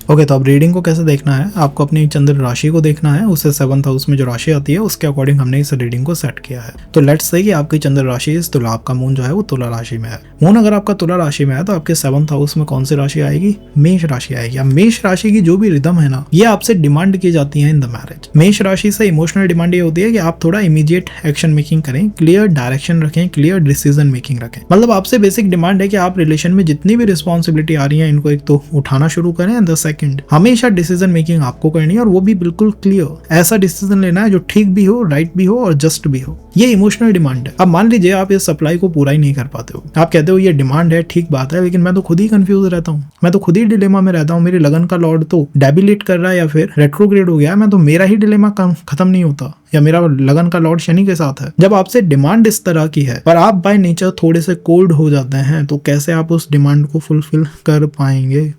ओके, तो अब रीडिंग को कैसे देखना है, आपको अपनी चंद्र राशि को देखना है, उससे 7th हाउस में जो राशि आती है उसके अकॉर्डिंग हमने इस रीडिंग को सेट किया है। तो लेट्स से कि आपकी चंद्र राशि इस तुला, आपका मून जो है वो तुला राशि में है। मून अगर आपका तुला राशि में है तो आपके 7th हाउस में कौन सी राशि आएगी, मेष राशि आएगी। अब मेष राशि की जो भी रिदम है ना, ये आपसे डिमांड की जाती है इन द मैरिज। मेष राशि से इमोशनल डिमांड ये होती है कि आप थोड़ा इमीडिएट एक्शन मेकिंग करें, क्लियर डायरेक्शन रखें, क्लियर डिसीजन मेकिंग रखें। मतलब आपसे बेसिक डिमांड है कि आप रिलेशन में जितनी भी रिस्पॉन्सिबिलिटी आ रही है इनको एक तो उठाना शुरू करें, एंड द सेकंड हमेशा डिसीजन मेकिंग आपको करनी है, और वो भी बिल्कुल क्लियर। ऐसा डिसीजन लेना है जो ठीक भी हो, राइट भी हो और जस्ट भी हो। ये इमोशनल डिमांड है। अब मान लीजिए आप इस सप्लाई को पूरा ही नहीं कर पाते हो, आप कहते हो ये डिमांड है, ठीक बात है, लेकिन मैं तो खुद ही कंफ्यूज रहता हूँ, मैं तो खुद ही डिलेमा में रहता हूँ, मेरी लगन का लॉर्ड तो डेबिलेट कर रहा है या फिर रेट्रोग्रेड हो गया है, मैं तो मेरा ही डिलेमा खत्म नहीं होता, या मेरा लगन का लॉर्ड शनि के साथ है। जब आपसे डिमांड इस तरह की है पर आप बाय नेचर थोड़े से कोल्ड हो जाते हैं, तो कैसे आप उस डिमांड को फुलफिल कर पाएंगे।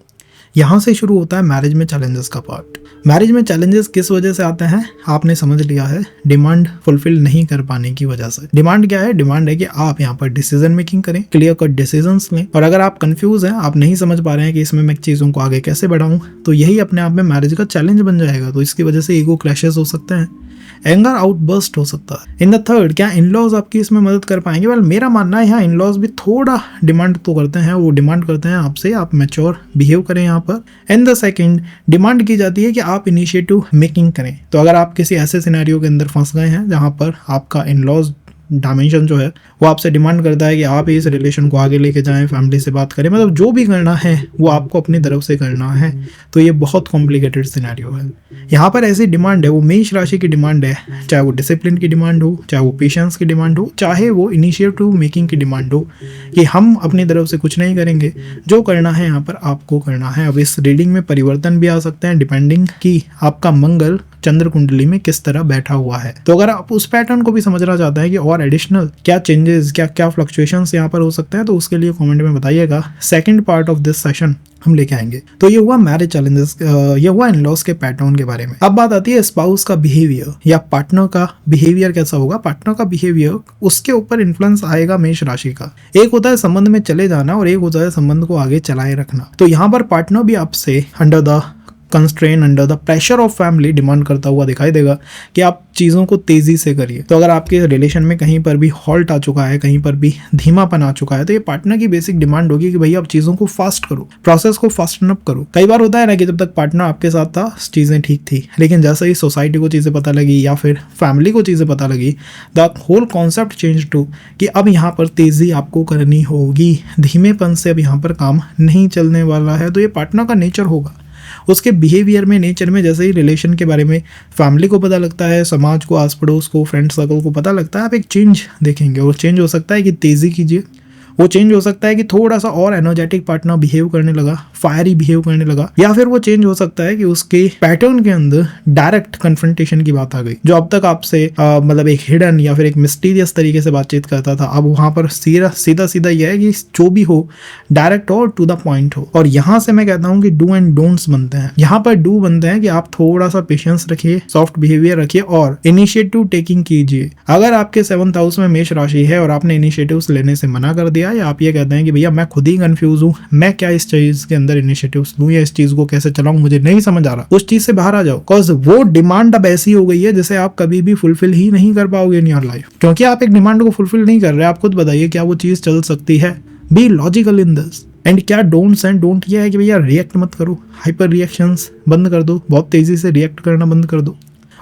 यहाँ से शुरू होता है मैरिज में चैलेंजेस का पार्ट। मैरिज में चैलेंजेस किस वजह से आते हैं, आपने समझ लिया है, डिमांड फुलफिल नहीं कर पाने की वजह से। डिमांड क्या है, डिमांड है कि आप यहाँ पर डिसीजन मेकिंग करें, क्लियर कट डिसीजंस लें, और अगर आप कंफ्यूज हैं, आप नहीं समझ पा रहे हैं कि इसमें मैं चीज़ों को आगे कैसे बढ़ाऊं, तो यही अपने आप में मैरिज का चैलेंज बन जाएगा। तो इसकी वजह से ईगो क्लैशेस हो सकते हैं, एंगर आउटबर्स्ट हो सकता है। इन द थर्ड, क्या इन-लॉज आपकी इसमें मदद कर पाएंगे। वेल, मेरा मानना है यहाँ इन-लॉज भी थोड़ा डिमांड तो करते हैं, वो डिमांड करते हैं आपसे आप मैच्योर बिहेव करें यहाँ पर। एंड द सेकंड, डिमांड की जाती है कि आप इनिशिएटिव मेकिंग करें। तो अगर आप किसी ऐसे सिनेरियो के अंदर फंस गए हैं जहाँ पर आपका इन-लॉज डायमेंशन जो है वो आपसे डिमांड करता है कि आप इस रिलेशन को आगे लेके जाएं, फैमिली से बात करें, मतलब जो भी करना है वो आपको अपनी तरफ से करना है, तो ये बहुत कॉम्प्लिकेटेड सिनेरियो है। यहाँ पर ऐसी डिमांड है, वो मेष राशि की डिमांड है, चाहे वो डिसिप्लिन की डिमांड हो, चाहे वो पेशेंस की डिमांड हो, चाहे वो इनिशिएटिव मेकिंग की डिमांड हो, कि हम अपनी तरफ से कुछ नहीं करेंगे, जो करना है यहाँ पर आपको करना है। अब इस रीडिंग में परिवर्तन भी आ सकते हैं डिपेंडिंग कि आपका मंगल चंद्र कुंडली में किस तरह बैठा हुआ है। तो अगर आप उस पैटर्न को भी समझना चाहते हैं कि और एडिशनल क्या चेंजेस, क्या फ्लक्चुएशंस यहाँ पर हो सकते हैं, तो उसके लिए कमेंट में बताइएगा। Second part of this session हम लेके आएंगे। तो ये हुआ मैरिज चैलेंजेस, ये हुआ इन-लॉज के पैटर्न के बारे में। अब बात आती है स्पाउस का बिहेवियर या पार्टनर का बिहेवियर कैसा होगा। पार्टनर का बिहेवियर, उसके ऊपर इन्फ्लुएंस आएगा मेष राशि का। एक होता है संबंध में चले जाना और एक होता है संबंध को आगे चलाए रखना। तो यहाँ पर पार्टनर भी आपसे under the constrain, under the pressure of family demand करता हुआ दिखाई देगा कि आप चीज़ों को तेज़ी से करिए। तो अगर आपके रिलेशन में कहीं पर भी हॉल्ट आ चुका है, कहीं पर भी धीमापन आ चुका है, तो ये पार्टनर की बेसिक डिमांड होगी कि भैया आप चीज़ों को फास्ट करो, प्रोसेस को फास्टन अप करो। कई बार होता है ना कि जब तक पार्टनर आपके साथ था चीज़ें ठीक थी, लेकिन जैसे ही सोसाइटी को चीज़ें पता लगी या फिर फैमिली को चीज़ें पता लगी, the whole concept change to कि अब यहाँ पर तेज़ी आपको करनी होगी, धीमेपन से अब यहाँ पर काम नहीं चलने वाला है। तो ये पार्टनर का नेचर होगा, उसके बिहेवियर में, नेचर में। जैसे ही रिलेशन के बारे में फैमिली को पता लगता है, समाज को, आस पड़ोस को, फ्रेंड सर्कल को पता लगता है, आप एक चेंज देखेंगे। और चेंज हो सकता है कि तेज़ी कीजिए, वो चेंज हो सकता है कि थोड़ा सा और एनर्जेटिक पार्टनर बिहेव करने लगा, फायरी बिहेव करने लगा, या फिर वो चेंज हो सकता है कि उसके पैटर्न के अंदर डायरेक्ट कन्फ्रंटेशन की बात आ गई। जो अब तक आपसे मतलब एक हिडन या फिर एक मिस्टीरियस तरीके से बातचीत करता था, अब वहां पर सीधा यह है कि जो भी हो डायरेक्ट और टू द पॉइंट हो। और यहाँ से मैं कहता हूँ कि डू एंड डोंट्स बनते हैं। यहाँ पर डू बनते हैं कि आप थोड़ा सा पेशेंस रखिए, सॉफ्ट बिहेवियर रखिए और इनिशिएटिव टेकिंग कीजिए। अगर आपके 7th हाउस में मेष राशि है और आपने इनिशिएटिव्स लेने से मना कर दिया, या आप ये कहते हैं कि भैया मैं खुद ही कंफ्यूज हूँ, मैं क्या इस चीज के अंदर इनिशिएटिव्स लूं या इस चीज को कैसे चलाऊं, मुझे नहीं समझ आ रहा, उस चीज से बाहर आ जाओ। बिकॉज वो डिमांड अब ऐसी हो गई है जिसे आप कभी भी फुलफिल ही नहीं कर पाओगे इन योर लाइफ, क्योंकि आप एक डिमांड को फुलफिल नहीं कर रहे। आप खुद बताइए क्या वो चीज चल सकती है। Be logical in this. And क्या डोंट्स एंड डोंट ये है कि भैया रिएक्ट मत करो, हाइपर रिएक्शंस बंद कर दो, बहुत तेजी से रिएक्ट करना बंद कर दो।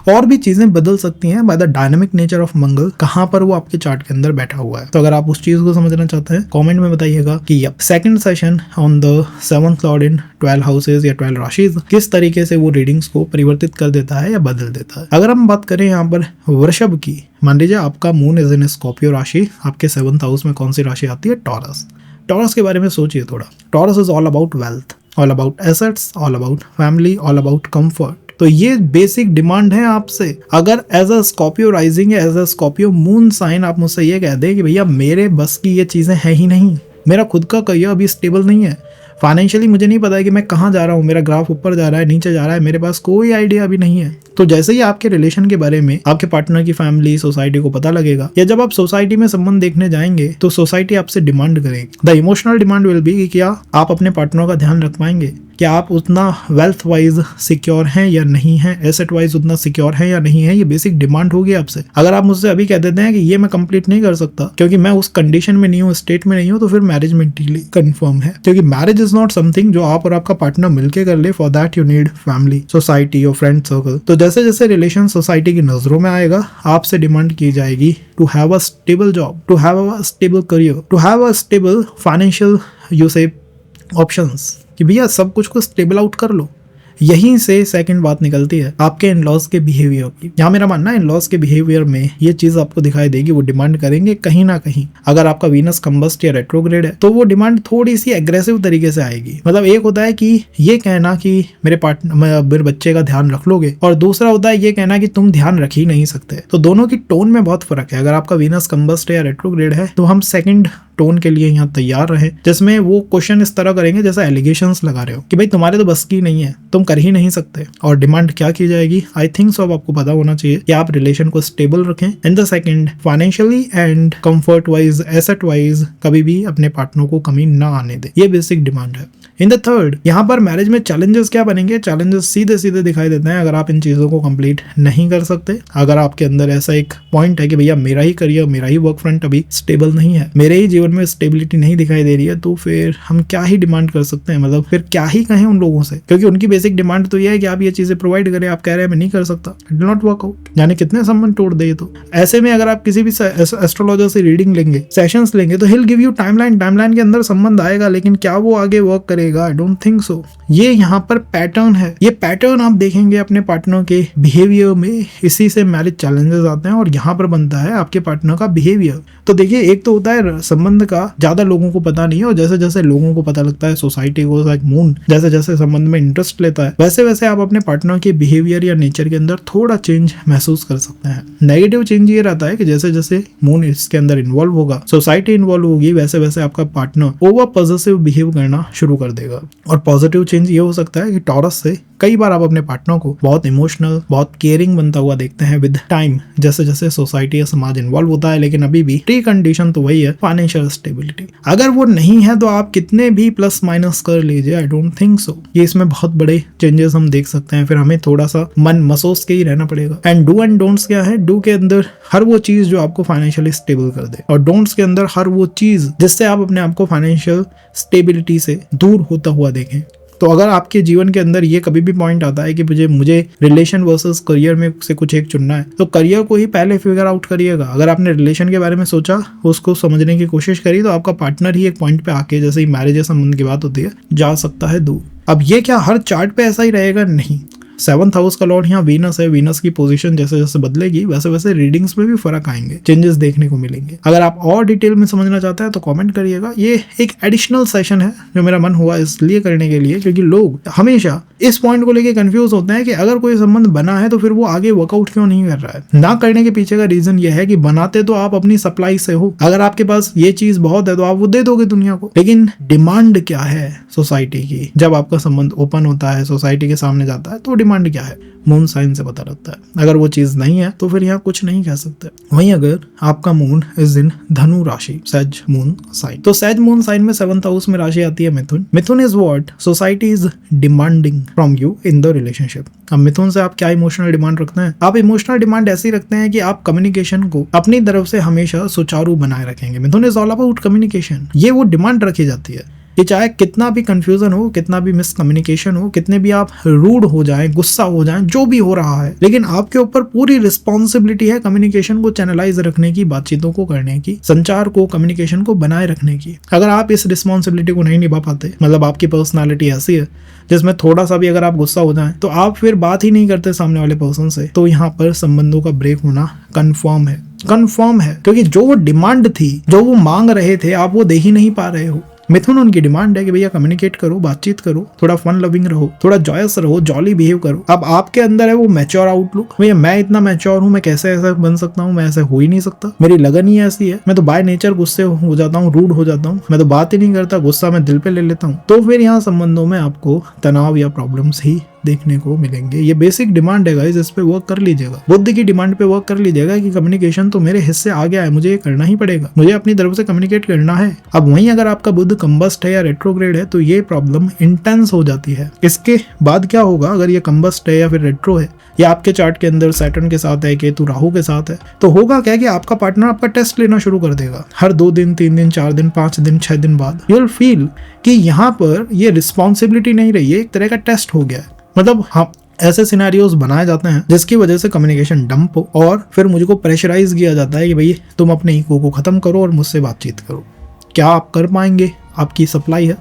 और भी चीजें बदल सकती हैं by the dynamic nature of Mangal, कहाँ पर वो आपके चार्ट के अंदर बैठा हुआ है। तो अगर आप उस चीज को समझना चाहते हैं कमेंट में बताइएगा कि second session on the 7th Lord in 12 houses या 12 राशिज किस तरीके से वो रीडिंग्स को परिवर्तित कर देता है या बदल देता है। अगर हम बात करें यहाँ पर वृषभ की, मान लीजिए आपका मून इज इन स्कॉर्पियो राशि, आपके 7th हाउस में कौन सी राशि आती है, टॉरस। टॉरस के बारे में सोचिए थोड़ा। Taurus is all about wealth, all about assets, all about family, all about comfort. तो ये बेसिक डिमांड है आपसे। अगर एज अ स्कॉर्पियो राइजिंग या as a Scorpio moon sign आप मुझसे ये कह दें कि भैया मेरे बस की ये चीजें हैं ही नहीं, मेरा खुद का करियर अभी स्टेबल नहीं है, फाइनेंशियली मुझे नहीं पता है कि मैं कहाँ जा रहा हूँ, मेरा ग्राफ ऊपर जा रहा है नीचे जा रहा है, मेरे पास कोई आइडिया भी नहीं है। तो जैसे ही आपके रिलेशन के बारे में आपके पार्टनर की फैमिली सोसाइटी को पता लगेगा, या जब आप सोसाइटी में संबंध देखने जाएंगे तो सोसाइटी आपसे डिमांड करेगी। The emotional demand will be कि क्या आप अपने पार्टनर का ध्यान रख पाएंगे, क्या आप उतना वेल्थ वाइज सिक्योर हैं या नहीं है, एसेट वाइज उतना सिक्योर है या नहीं है। ये बेसिक डिमांड होगी आपसे। अगर आप मुझसे अभी कह देते हैं कि ये मैं कंप्लीट नहीं कर सकता क्योंकि मैं उस कंडीशन में नहीं हूँ, स्टेट में नहीं हूँ, तो फिर मैरिज मेंटली कंफर्म है। क्योंकि मैरिज इज नॉट समथिंग जो आप और आपका पार्टनर मिलकर कर ले। For that you need family, society और फ्रेंड सर्कल। तो जैसे जैसे रिलेशन सोसाइटी की नजरों में आएगा, आपसे डिमांड की जाएगी to have a stable job, to have a stable career, to have a stable financial you से ऑप्शंस, कि भैया सब कुछ को स्टेबल आउट कर लो। यहीं से सेकंड बात निकलती है आपके इन-लॉज के बिहेवियर की। यहाँ मेरा मानना है इन-लॉज के बिहेवियर में ये चीज आपको दिखाई देगी, वो डिमांड करेंगे कहीं ना कहीं। अगर आपका वीनस कंबस्ट या रेट्रोग्रेड है तो वो डिमांड थोड़ी सी एग्रेसिव तरीके से आएगी। मतलब एक होता है कि ये कहना कि मेरे मेरे बच्चे का ध्यान रख लोगे, और दूसरा होता है ये कहना कि तुम ध्यान रख ही नहीं सकते। तो दोनों की टोन में बहुत फर्क है। अगर आपका वीनस कंबस्ट या रेट्रोग्रेड है तो हम सेकंड टोन के लिए यहाँ तैयार रहे, जिसमें वो क्वेश्चन इस तरह करेंगे जैसे एलिगेशंस लगा रहे हो कि भाई तुम्हारे तो बस की नहीं है, तुम कर ही नहीं सकते। और डिमांड क्या की जाएगी, आई थिंक सो अब आपको पता होना चाहिए कि आप रिलेशन को स्टेबल रखें। In the second, financially and comfort wise, asset wise कभी भी अपने पार्टनर को कमी ना आने दे। ये बेसिक डिमांड है। इन द थर्ड, यहाँ पर मैरिज में चैलेंजेस क्या बनेंगे, चैलेंजेस सीधे सीधे दिखाई देते हैं। अगर आप इन चीजों को कंप्लीट नहीं कर सकते, अगर आपके अंदर ऐसा एक पॉइंट है कि भैया मेरा ही करियर, मेरा ही वर्क फ्रंट अभी स्टेबल नहीं है, मेरे ही जीवन में स्टेबिलिटी नहीं दिखाई दे रही है, तो फिर हम क्या ही डिमांड कर सकते हैं। मतलब फिर क्या ही कहें उन लोगों से, क्योंकि उनकी बेसिक डिमांड तो ये है कि आप ये चीजें प्रोवाइड करें। आप कह रहे हैं मैं नहीं कर सकता, it will not work out. यानी कितने संबंध तोड़ दे। तो ऐसे में अगर आप किसी भी एस्ट्रोलॉजर से रीडिंग लेंगे, सेशंस लेंगे, तो हिल गिव यू टाइमलाइन के अंदर संबंध आएगा, लेकिन क्या वो आगे वर्क करेगा, आई डोंट थिंक सो। ये यहाँ पर पैटर्न है। ये पैटर्न आप देखेंगे अपने पार्टनर के बिहेवियर में, इसी से मैरिज चैलेंजेस आते हैं और यहाँ पर बनता है आपके पार्टनर का बिहेवियर। तो देखिए, एक तो होता है संबंध का ज्यादा लोगों को पता नहीं है, और जैसे जैसे लोगों को पता लगता है, सोसाइटी को, लाइक मून जैसे जैसे संबंध में इंटरेस्ट लेता है, वैसे वैसे आप अपने पार्टनर के बिहेवियर या नेचर के अंदर थोड़ा चेंज महसूस कर सकते हैं। नेगेटिव चेंज ये रहता है कि जैसे जैसे मून इसके अंदर इन्वॉल्व होगा, सोसाइटी इन्वॉल्व होगी, वैसे वैसे आपका पार्टनर ओवर पॉजिटिव बिहेव करना शुरू कर देगा। और पॉजिटिव चेंज ये हो सकता है कि टॉरस से कई बार आप अपने पार्टनर को बहुत इमोशनल, बहुत केयरिंग बनता हुआ देखते हैं विद टाइम, जैसे जैसे सोसाइटी या समाज इन्वॉल्व होता है। लेकिन अभी भी प्री कंडीशन तो वही है, फाइनेंशियल स्टेबिलिटी। अगर वो नहीं है तो आप कितने भी प्लस माइनस कर लीजिए, आई डोंट थिंक सो ये इसमें बहुत बड़े चेंजेस हम देख सकते हैं। फिर हमें थोड़ा सा मन मसोस के ही रहना पड़ेगा। एंड डू एंड डोंट्स क्या है, डू के अंदर हर वो चीज जो आपको फाइनेंशियली स्टेबल कर दे, और डोंट्स के अंदर हर वो चीज जिससे आप अपने आप को फाइनेंशियल स्टेबिलिटी से दूर होता हुआ देखें। तो अगर आपके जीवन के अंदर ये कभी भी पॉइंट आता है कि मुझे रिलेशन वर्सेस करियर में से कुछ एक चुनना है, तो करियर को ही पहले फिगर आउट करिएगा। अगर आपने रिलेशन के बारे में सोचा, उसको समझने की कोशिश करी, तो आपका पार्टनर ही एक पॉइंट पे आके, जैसे ही मैरिज या संबंध की बात होती है, जा सकता है दूर। अब ये क्या हर चार्ट पे ऐसा ही रहेगा? नहीं। 7th हाउस का लॉर्ड यहाँ वीनस है। वीनस की पोजीशन जैसे जैसे बदलेगी, वैसे वैसे रीडिंग्स में भी फर्क आएंगे, चेंजेस देखने को मिलेंगे। अगर आप और डिटेल में समझना चाहते हैं तो कमेंट करिएगा। ये एक एडिशनल सेशन है जो मेरा मन हुआ इसलिए करने के लिए, क्योंकि लोग हमेशा इस पॉइंट को लेके कंफ्यूज होते हैं कि अगर कोई संबंध बना है तो फिर वो आगे वर्कआउट क्यों नहीं कर रहा है। ना करने के पीछे का रीजन ये है कि बनाते तो आप अपनी सप्लाई से हो। अगर आपके पास ये चीज बहुत है तो आप वो दे दोगे दुनिया को, लेकिन डिमांड क्या है सोसाइटी की? जब आपका संबंध ओपन होता है, सोसाइटी के सामने जाता है, तो डिमांड क्या है मून साइन से पता लगता है। अगर वो चीज नहीं है तो फिर यहाँ कुछ नहीं कह सकते। वहीं अगर आपका मून इज इन धनु राशि, सेज मून साइन, तो सेज मून साइन में 7th हाउस में राशि आती है Mithun. Mithun is what society is demanding from you in the relationship. अब मिथुन से आप क्या इमोशनल डिमांड रखते हैं? आप इमोशनल डिमांड ऐसी रखते हैं कि आप कम्युनिकेशन को अपनी तरफ से हमेशा सुचारू बनाए रखेंगे। मिथुन इज ऑल अबाउट कम्युनिकेशन। ये वो डिमांड रखी जाती है कि चाहे कितना भी कंफ्यूजन हो, कितना भी मिसकम्युनिकेशन हो, कितने भी आप रूड हो जाएं, गुस्सा हो जाएं, जो भी हो रहा है, लेकिन आपके ऊपर पूरी रिस्पॉन्सिबिलिटी है कम्युनिकेशन को चैनलाइज रखने की, बातचीतों को करने की, संचार को, कम्युनिकेशन को बनाए रखने की। अगर आप इस रिस्पॉन्सिबिलिटी को नहीं निभा पाते, मतलब आपकी पर्सनैलिटी ऐसी है जिसमें थोड़ा सा भी अगर आप गुस्सा हो जाए तो आप फिर बात ही नहीं करते सामने वाले पर्सन से, तो यहाँ पर संबंधों का ब्रेक होना कंफर्म है। क्योंकि जो वो डिमांड थी, जो वो मांग रहे थे, आप वो दे ही नहीं पा रहे हो। मिथुन उनकी डिमांड है कि भैया कम्युनिकेट करो, बातचीत करो, थोड़ा फन लविंग रहो, थोड़ा जॉयस रहो, जॉली बिहेव करो। अब आपके अंदर है वो मैच्योर आउटलुक, भैया मैं इतना मैच्योर हूँ, मैं कैसे ऐसा बन सकता हूँ, मैं ऐसे हो ही नहीं सकता, मेरी लगन ही ऐसी है, मैं तो बाय नेचर गुस्से हो जाता हूँ, रूड हो जाता हूँ, मैं तो बात ही नहीं करता, गुस्सा मैं दिल पे ले लेता हूँ। तो फिर यहाँ संबंधों में आपको तनाव या प्रॉब्लम्स ही देखने को मिलेंगे। ये बेसिक डिमांड है गाइस, इस पे वर्क कर लीजिएगा। बुद्ध की डिमांड पे वर्क कर लीजिएगा कि कम्युनिकेशन तो मेरे हिस्से आ गया है, मुझे ये करना ही पड़ेगा, मुझे अपनी तरफ से कम्युनिकेट करना है। अब वहीं अगर आपका बुद्ध कंबस्ट है या रेट्रोग्रेड है तो ये प्रॉब्लम इंटेंस हो जाती है। इसके बाद क्या होगा, अगर ये कंबस्ट है या फिर रेट्रो है या आपके चार्ट के अंदर सैटर्न के साथ है, केतु राहु के साथ है, तो होगा क्या कि आपका पार्टनर आपका टेस्ट लेना शुरू कर देगा। हर 2 दिन, 3 दिन, 4 दिन, 5 दिन, 6 दिन बाद यू विल फील कि यहाँ पर ये रिस्पॉन्सिबिलिटी नहीं रही है, एक तरह का टेस्ट हो गया है। मतलब हम ऐसे सिनेरियोज बनाए जाते हैं जिसकी वजह से कम्युनिकेशन डंप हो और फिर मुझको प्रेशराइज किया जाता है कि भाई तुम अपने ईगो को खत्म करो और मुझसे बातचीत करो। क्या आप कर पाएंगे? आपकी सप्लाई है।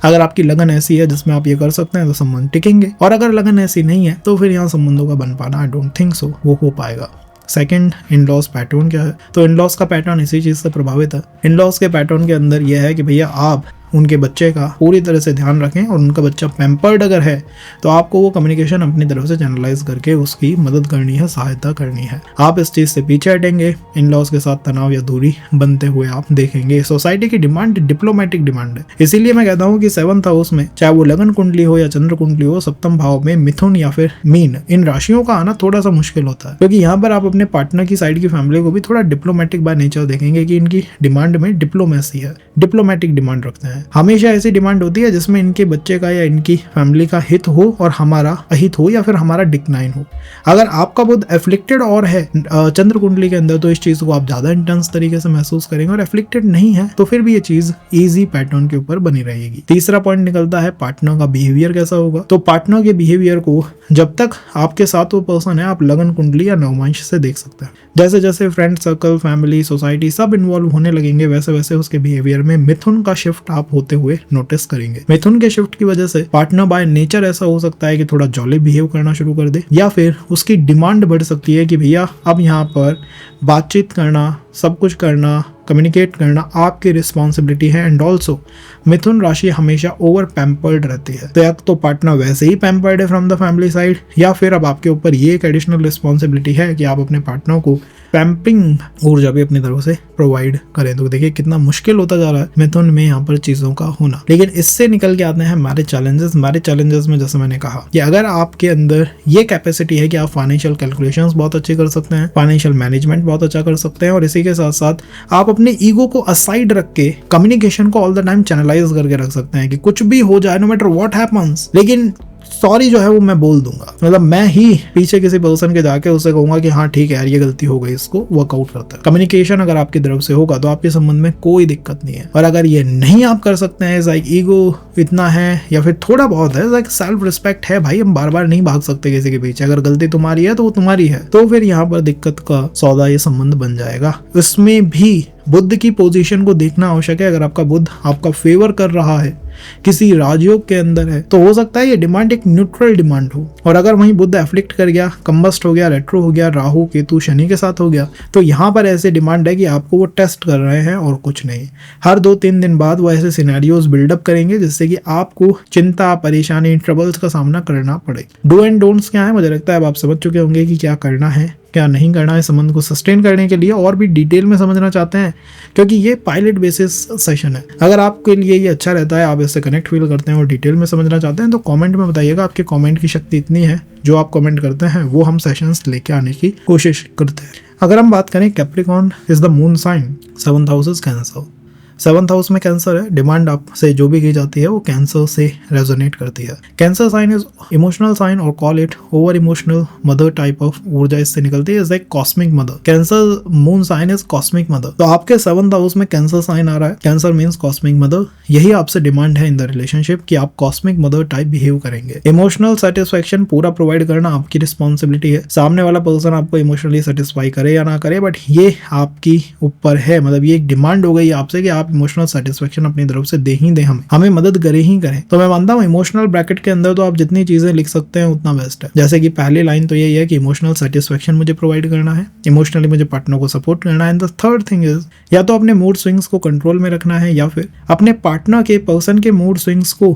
अगर आपकी लगन ऐसी है जिसमें आप ये कर सकते हैं तो संबंध टिकेंगे, और अगर लगन ऐसी नहीं है तो फिर यहाँ संबंधों का बन पाना आई डोंट थिंक सो वो हो पाएगा। सेकंड, इन-लॉज पैटर्न क्या है? तो इन-लॉज का पैटर्न इसी चीज से प्रभावित है। इन-लॉज के पैटर्न के अंदर यह है कि भैया आप उनके बच्चे का पूरी तरह से ध्यान रखें, और उनका बच्चा पैम्पर्ड अगर है तो आपको वो कम्युनिकेशन अपनी तरफ से चैनलाइज करके उसकी मदद करनी है, सहायता करनी है। आप इस चीज से पीछे हटेंगे, इन-लॉज के साथ तनाव या दूरी बनते हुए आप देखेंगे। सोसाइटी की डिमांड डिप्लोमेटिक डिमांड है, इसीलिए मैं कहता हूँ कि 7th हाउस में चाहे वो लगन कुंडली हो या चंद्र कुंडली हो, सप्तम भाव में मिथुन या फिर मीन, इन राशियों का आना थोड़ा सा मुश्किल होता है, क्योंकि यहाँ पर आप अपने पार्टनर की साइड की फैमिली को भी थोड़ा डिप्लोमेटिक बाय नेचर देखेंगे कि इनकी डिमांड में डिप्लोमेसी है, डिप्लोमेटिक डिमांड रखते हैं। हमेशा ऐसी डिमांड होती है जिसमें इनके बच्चे का या इनकी फैमिली का हित हो और हमारा अहित हो, या फिर हमारा डिक्लाइन हो। अगर आपका बुध एफ्लिक्टेड और है चंद्र कुंडली के अंदर तो इस चीज को आप ज्यादा इंटेंस तरीके से महसूस करेंगे, और एफ्लिक्टेड नहीं है तो फिर भी ये चीज इजी पैटर्न के ऊपर बनी रहेगी। तीसरा पॉइंट निकलता है पार्टनर का बिहेवियर कैसा होगा। तो पार्टनर के बिहेवियर को जब तक आपके साथ वो पर्सन है आप लगन कुंडली या नवमांश से देख सकते हैं। जैसे जैसे फ्रेंड सर्कल, फैमिली, सोसाइटी सब इन्वॉल्व होने लगेंगे, वैसे वैसे उसके बिहेवियर में मिथुन का शिफ्ट आप होते हुए नोटिस करेंगे। मिथुन के शिफ्ट की वजह से पार्टनर बाय नेचर ऐसा हो सकता है कि थोड़ा जॉली बिहेव करना शुरू कर दे, या फिर उसकी डिमांड बढ़ सकती है कि भैया अब यहाँ पर बातचीत करना, सब कुछ करना, कम्युनिकेट करना आपकी रिस्पॉन्सिबिलिटी है। एंड ऑल्सो मिथुन राशि हमेशा ओवर पैम्पर्ड रहती है, तो या तो पार्टनर वैसे ही पैम्पर्ड है फ्रॉम द फैमिली साइड, या फिर अब आपके ऊपर ये एक एडिशनल रिस्पॉन्सिबिलिटी है कि आप अपने पार्टनर को पैम्पिंग ऊर्जा भी अपनी तरफ से प्रोवाइड करें। तो देखिए कितना मुश्किल होता जा रहा है मिथुन में यहाँ पर चीजों का होना। लेकिन इससे निकल के आते हैं हमारे चैलेंजेस। हमारे चैलेंजेस में जैसे मैंने कहा कि अगर आपके अंदर ये कैपेसिटी है कि आप फाइनेंशियल कैलकुलेशंस बहुत अच्छी कर सकते हैं, फाइनेंशियल मैनेजमेंट बहुत अच्छा कर सकते हैं, और इसी के साथ साथ आप अपने ईगो को असाइड रख के कम्युनिकेशन को ऑल द टाइम चैनलाइज करके रख सकते हैं कि कुछ भी हो जाए, नो मैटर व्हाट हैपेंस, लेकिन सॉरी जो है वो मैं बोल दूंगा। मतलब मैं ही पीछे किसी पर्सन के जाके उसे कहूंगा कि हाँ ठीक है यार ये गलती हो गई, इसको वर्कआउट करता है। कम्युनिकेशन अगर आपकी तरफ से होगा तो आपके संबंध में कोई दिक्कत नहीं है। और अगर ये नहीं आप कर सकते हैं, लाइक ईगो इतना है या फिर थोड़ा बहुत है, लाइक सेल्फ रिस्पेक्ट है, भाई हम बार बार नहीं भाग सकते किसी के पीछे, अगर गलती तुम्हारी है तो वो तुम्हारी है, तो फिर यहाँ पर दिक्कत का सौदा ये संबंध बन जाएगा। इसमें भी बुद्ध की पोजीशन को देखना आवश्यक है। अगर आपका बुद्ध आपका फेवर कर रहा है, किसी राजयोग के अंदर है, तो हो सकता है ये डिमांड एक न्यूट्रल डिमांड हो। और अगर वहीं बुद्ध एफ्लिक्ट कर गया, कंबस्ट हो गया, रेट्रो हो गया, राहु केतु शनि के साथ हो गया, तो यहाँ पर ऐसे डिमांड है कि आपको वो टेस्ट कर रहे हैं और कुछ नहीं। हर 2-3 दिन बाद वो ऐसे सिनेरियोज बिल्डअप करेंगे जिससे कि आपको चिंता, परेशानी, ट्रबल्स का सामना करना पड़े। डू एंड डोंट्स क्या है, मुझे लगता है अब आप समझ चुके होंगे कि क्या करना है, क्या नहीं करना है संबंध को सस्टेन करने के लिए। और भी डिटेल में समझना चाहते हैं क्योंकि ये पायलट बेसिस सेशन है, अगर आपके लिए ये अच्छा रहता है, आप इससे कनेक्ट फील करते हैं और डिटेल में समझना चाहते हैं, तो कमेंट में बताइएगा। आपके कमेंट की शक्ति इतनी है, जो आप कमेंट करते हैं वो हम सेशंस लेके आने की कोशिश करते हैं। अगर हम बात करें, Capricorn is the moon sign, 7th house is cancer. 7th house में कैंसर है, डिमांड आपसे जो भी की जाती है वो कैंसर से रेजोनेट करती है। Cancer sign is emotional sign, और call it over emotional mother type of ऊर्जा इससे निकलती है, is like cosmic mother. Cancer moon sign is cosmic mother. तो आपके 7th हाउस में कैंसर साइन आ रहा है, कैंसर मीन्स कॉस्मिक मदर। यही आपसे डिमांड है इन द रिलेशनशिप कि आप कॉस्मिक मदर टाइप बिहेव करेंगे। इमोशनल सेटिस्फेक्शन पूरा प्रोवाइड करना आपकी रिस्पॉन्सिबिलिटी है। सामने वाला पर्सन आपको इमोशनली सेटिस्फाई करे या ना करे, बट ये आपकी ऊपर है। मतलब ये एक डिमांड हो गई आपसे कि आप आप इमोशनल सेटिस्फेक्शन अपनी तरफ से दे ही दें, हमें मदद करे ही करें। तो मैं मानता हूँ इमोशनल ब्रैकेट के अंदर तो आप जितनी चीजें लिख सकते हैं उतना बेस्ट है। जैसे कि पहली लाइन तो यही है कि इमोशनल सेटिस्फेक्शन मुझे प्रोवाइड करना है, इमोशनली मुझे पार्टनर को सपोर्ट करना है। And the third thing is या तो अपने मूड स्विंग्स को कंट्रोल में रखना है या फिर अपने पार्टनर के पर्सन के मूड स्विंग्स को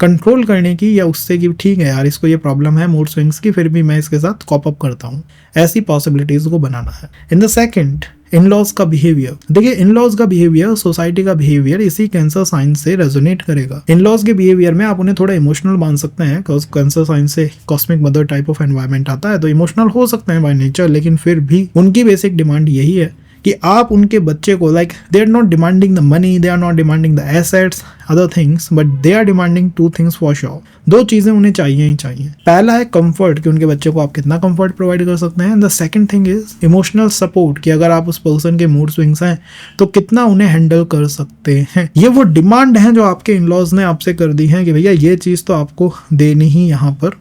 कंट्रोल करने की, या उससे कि ठीक है यार इसको ये प्रॉब्लम है मूड स्विंग्स की, फिर भी मैं इसके साथ कॉप अप करता हूँ, ऐसी पॉसिबिलिटीज को बनाना है। इन द सेकंड, इन-लॉज का बिहेवियर। देखिए इन-लॉज का बिहेवियर, सोसाइटी का बिहेवियर इसी कैंसर साइन से रेजोनेट करेगा। इन-लॉज के बिहेवियर में आप उन्हें थोड़ा इमोशनल मान सकते हैं, बिकॉज कैंसर साइन से cosmic mother type of environment आता है, तो इमोशनल हो सकते हैं बाय नेचर, लेकिन फिर भी उनकी बेसिक डिमांड यही है कि आप उनके बच्चे को, like they are not demanding the money, they are not demanding the assets, other things, but they are demanding two things for sure. दो चीजें उन्हें चाहिए ही चाहिए। पहला है कंफर्ट, कि उनके बच्चे को आप कितना कंफर्ट प्रोवाइड कर सकते हैं। The second thing is emotional support, कि अगर आप उस पर्सन के मूड स्विंग्स हैं तो कितना उन्हें हैंडल कर सकते हैं। ये वो डिमांड है जो आपके इन-लॉज ने आपसे कर दी है कि भैया ये चीज तो आपको देनी ही यहाँ पर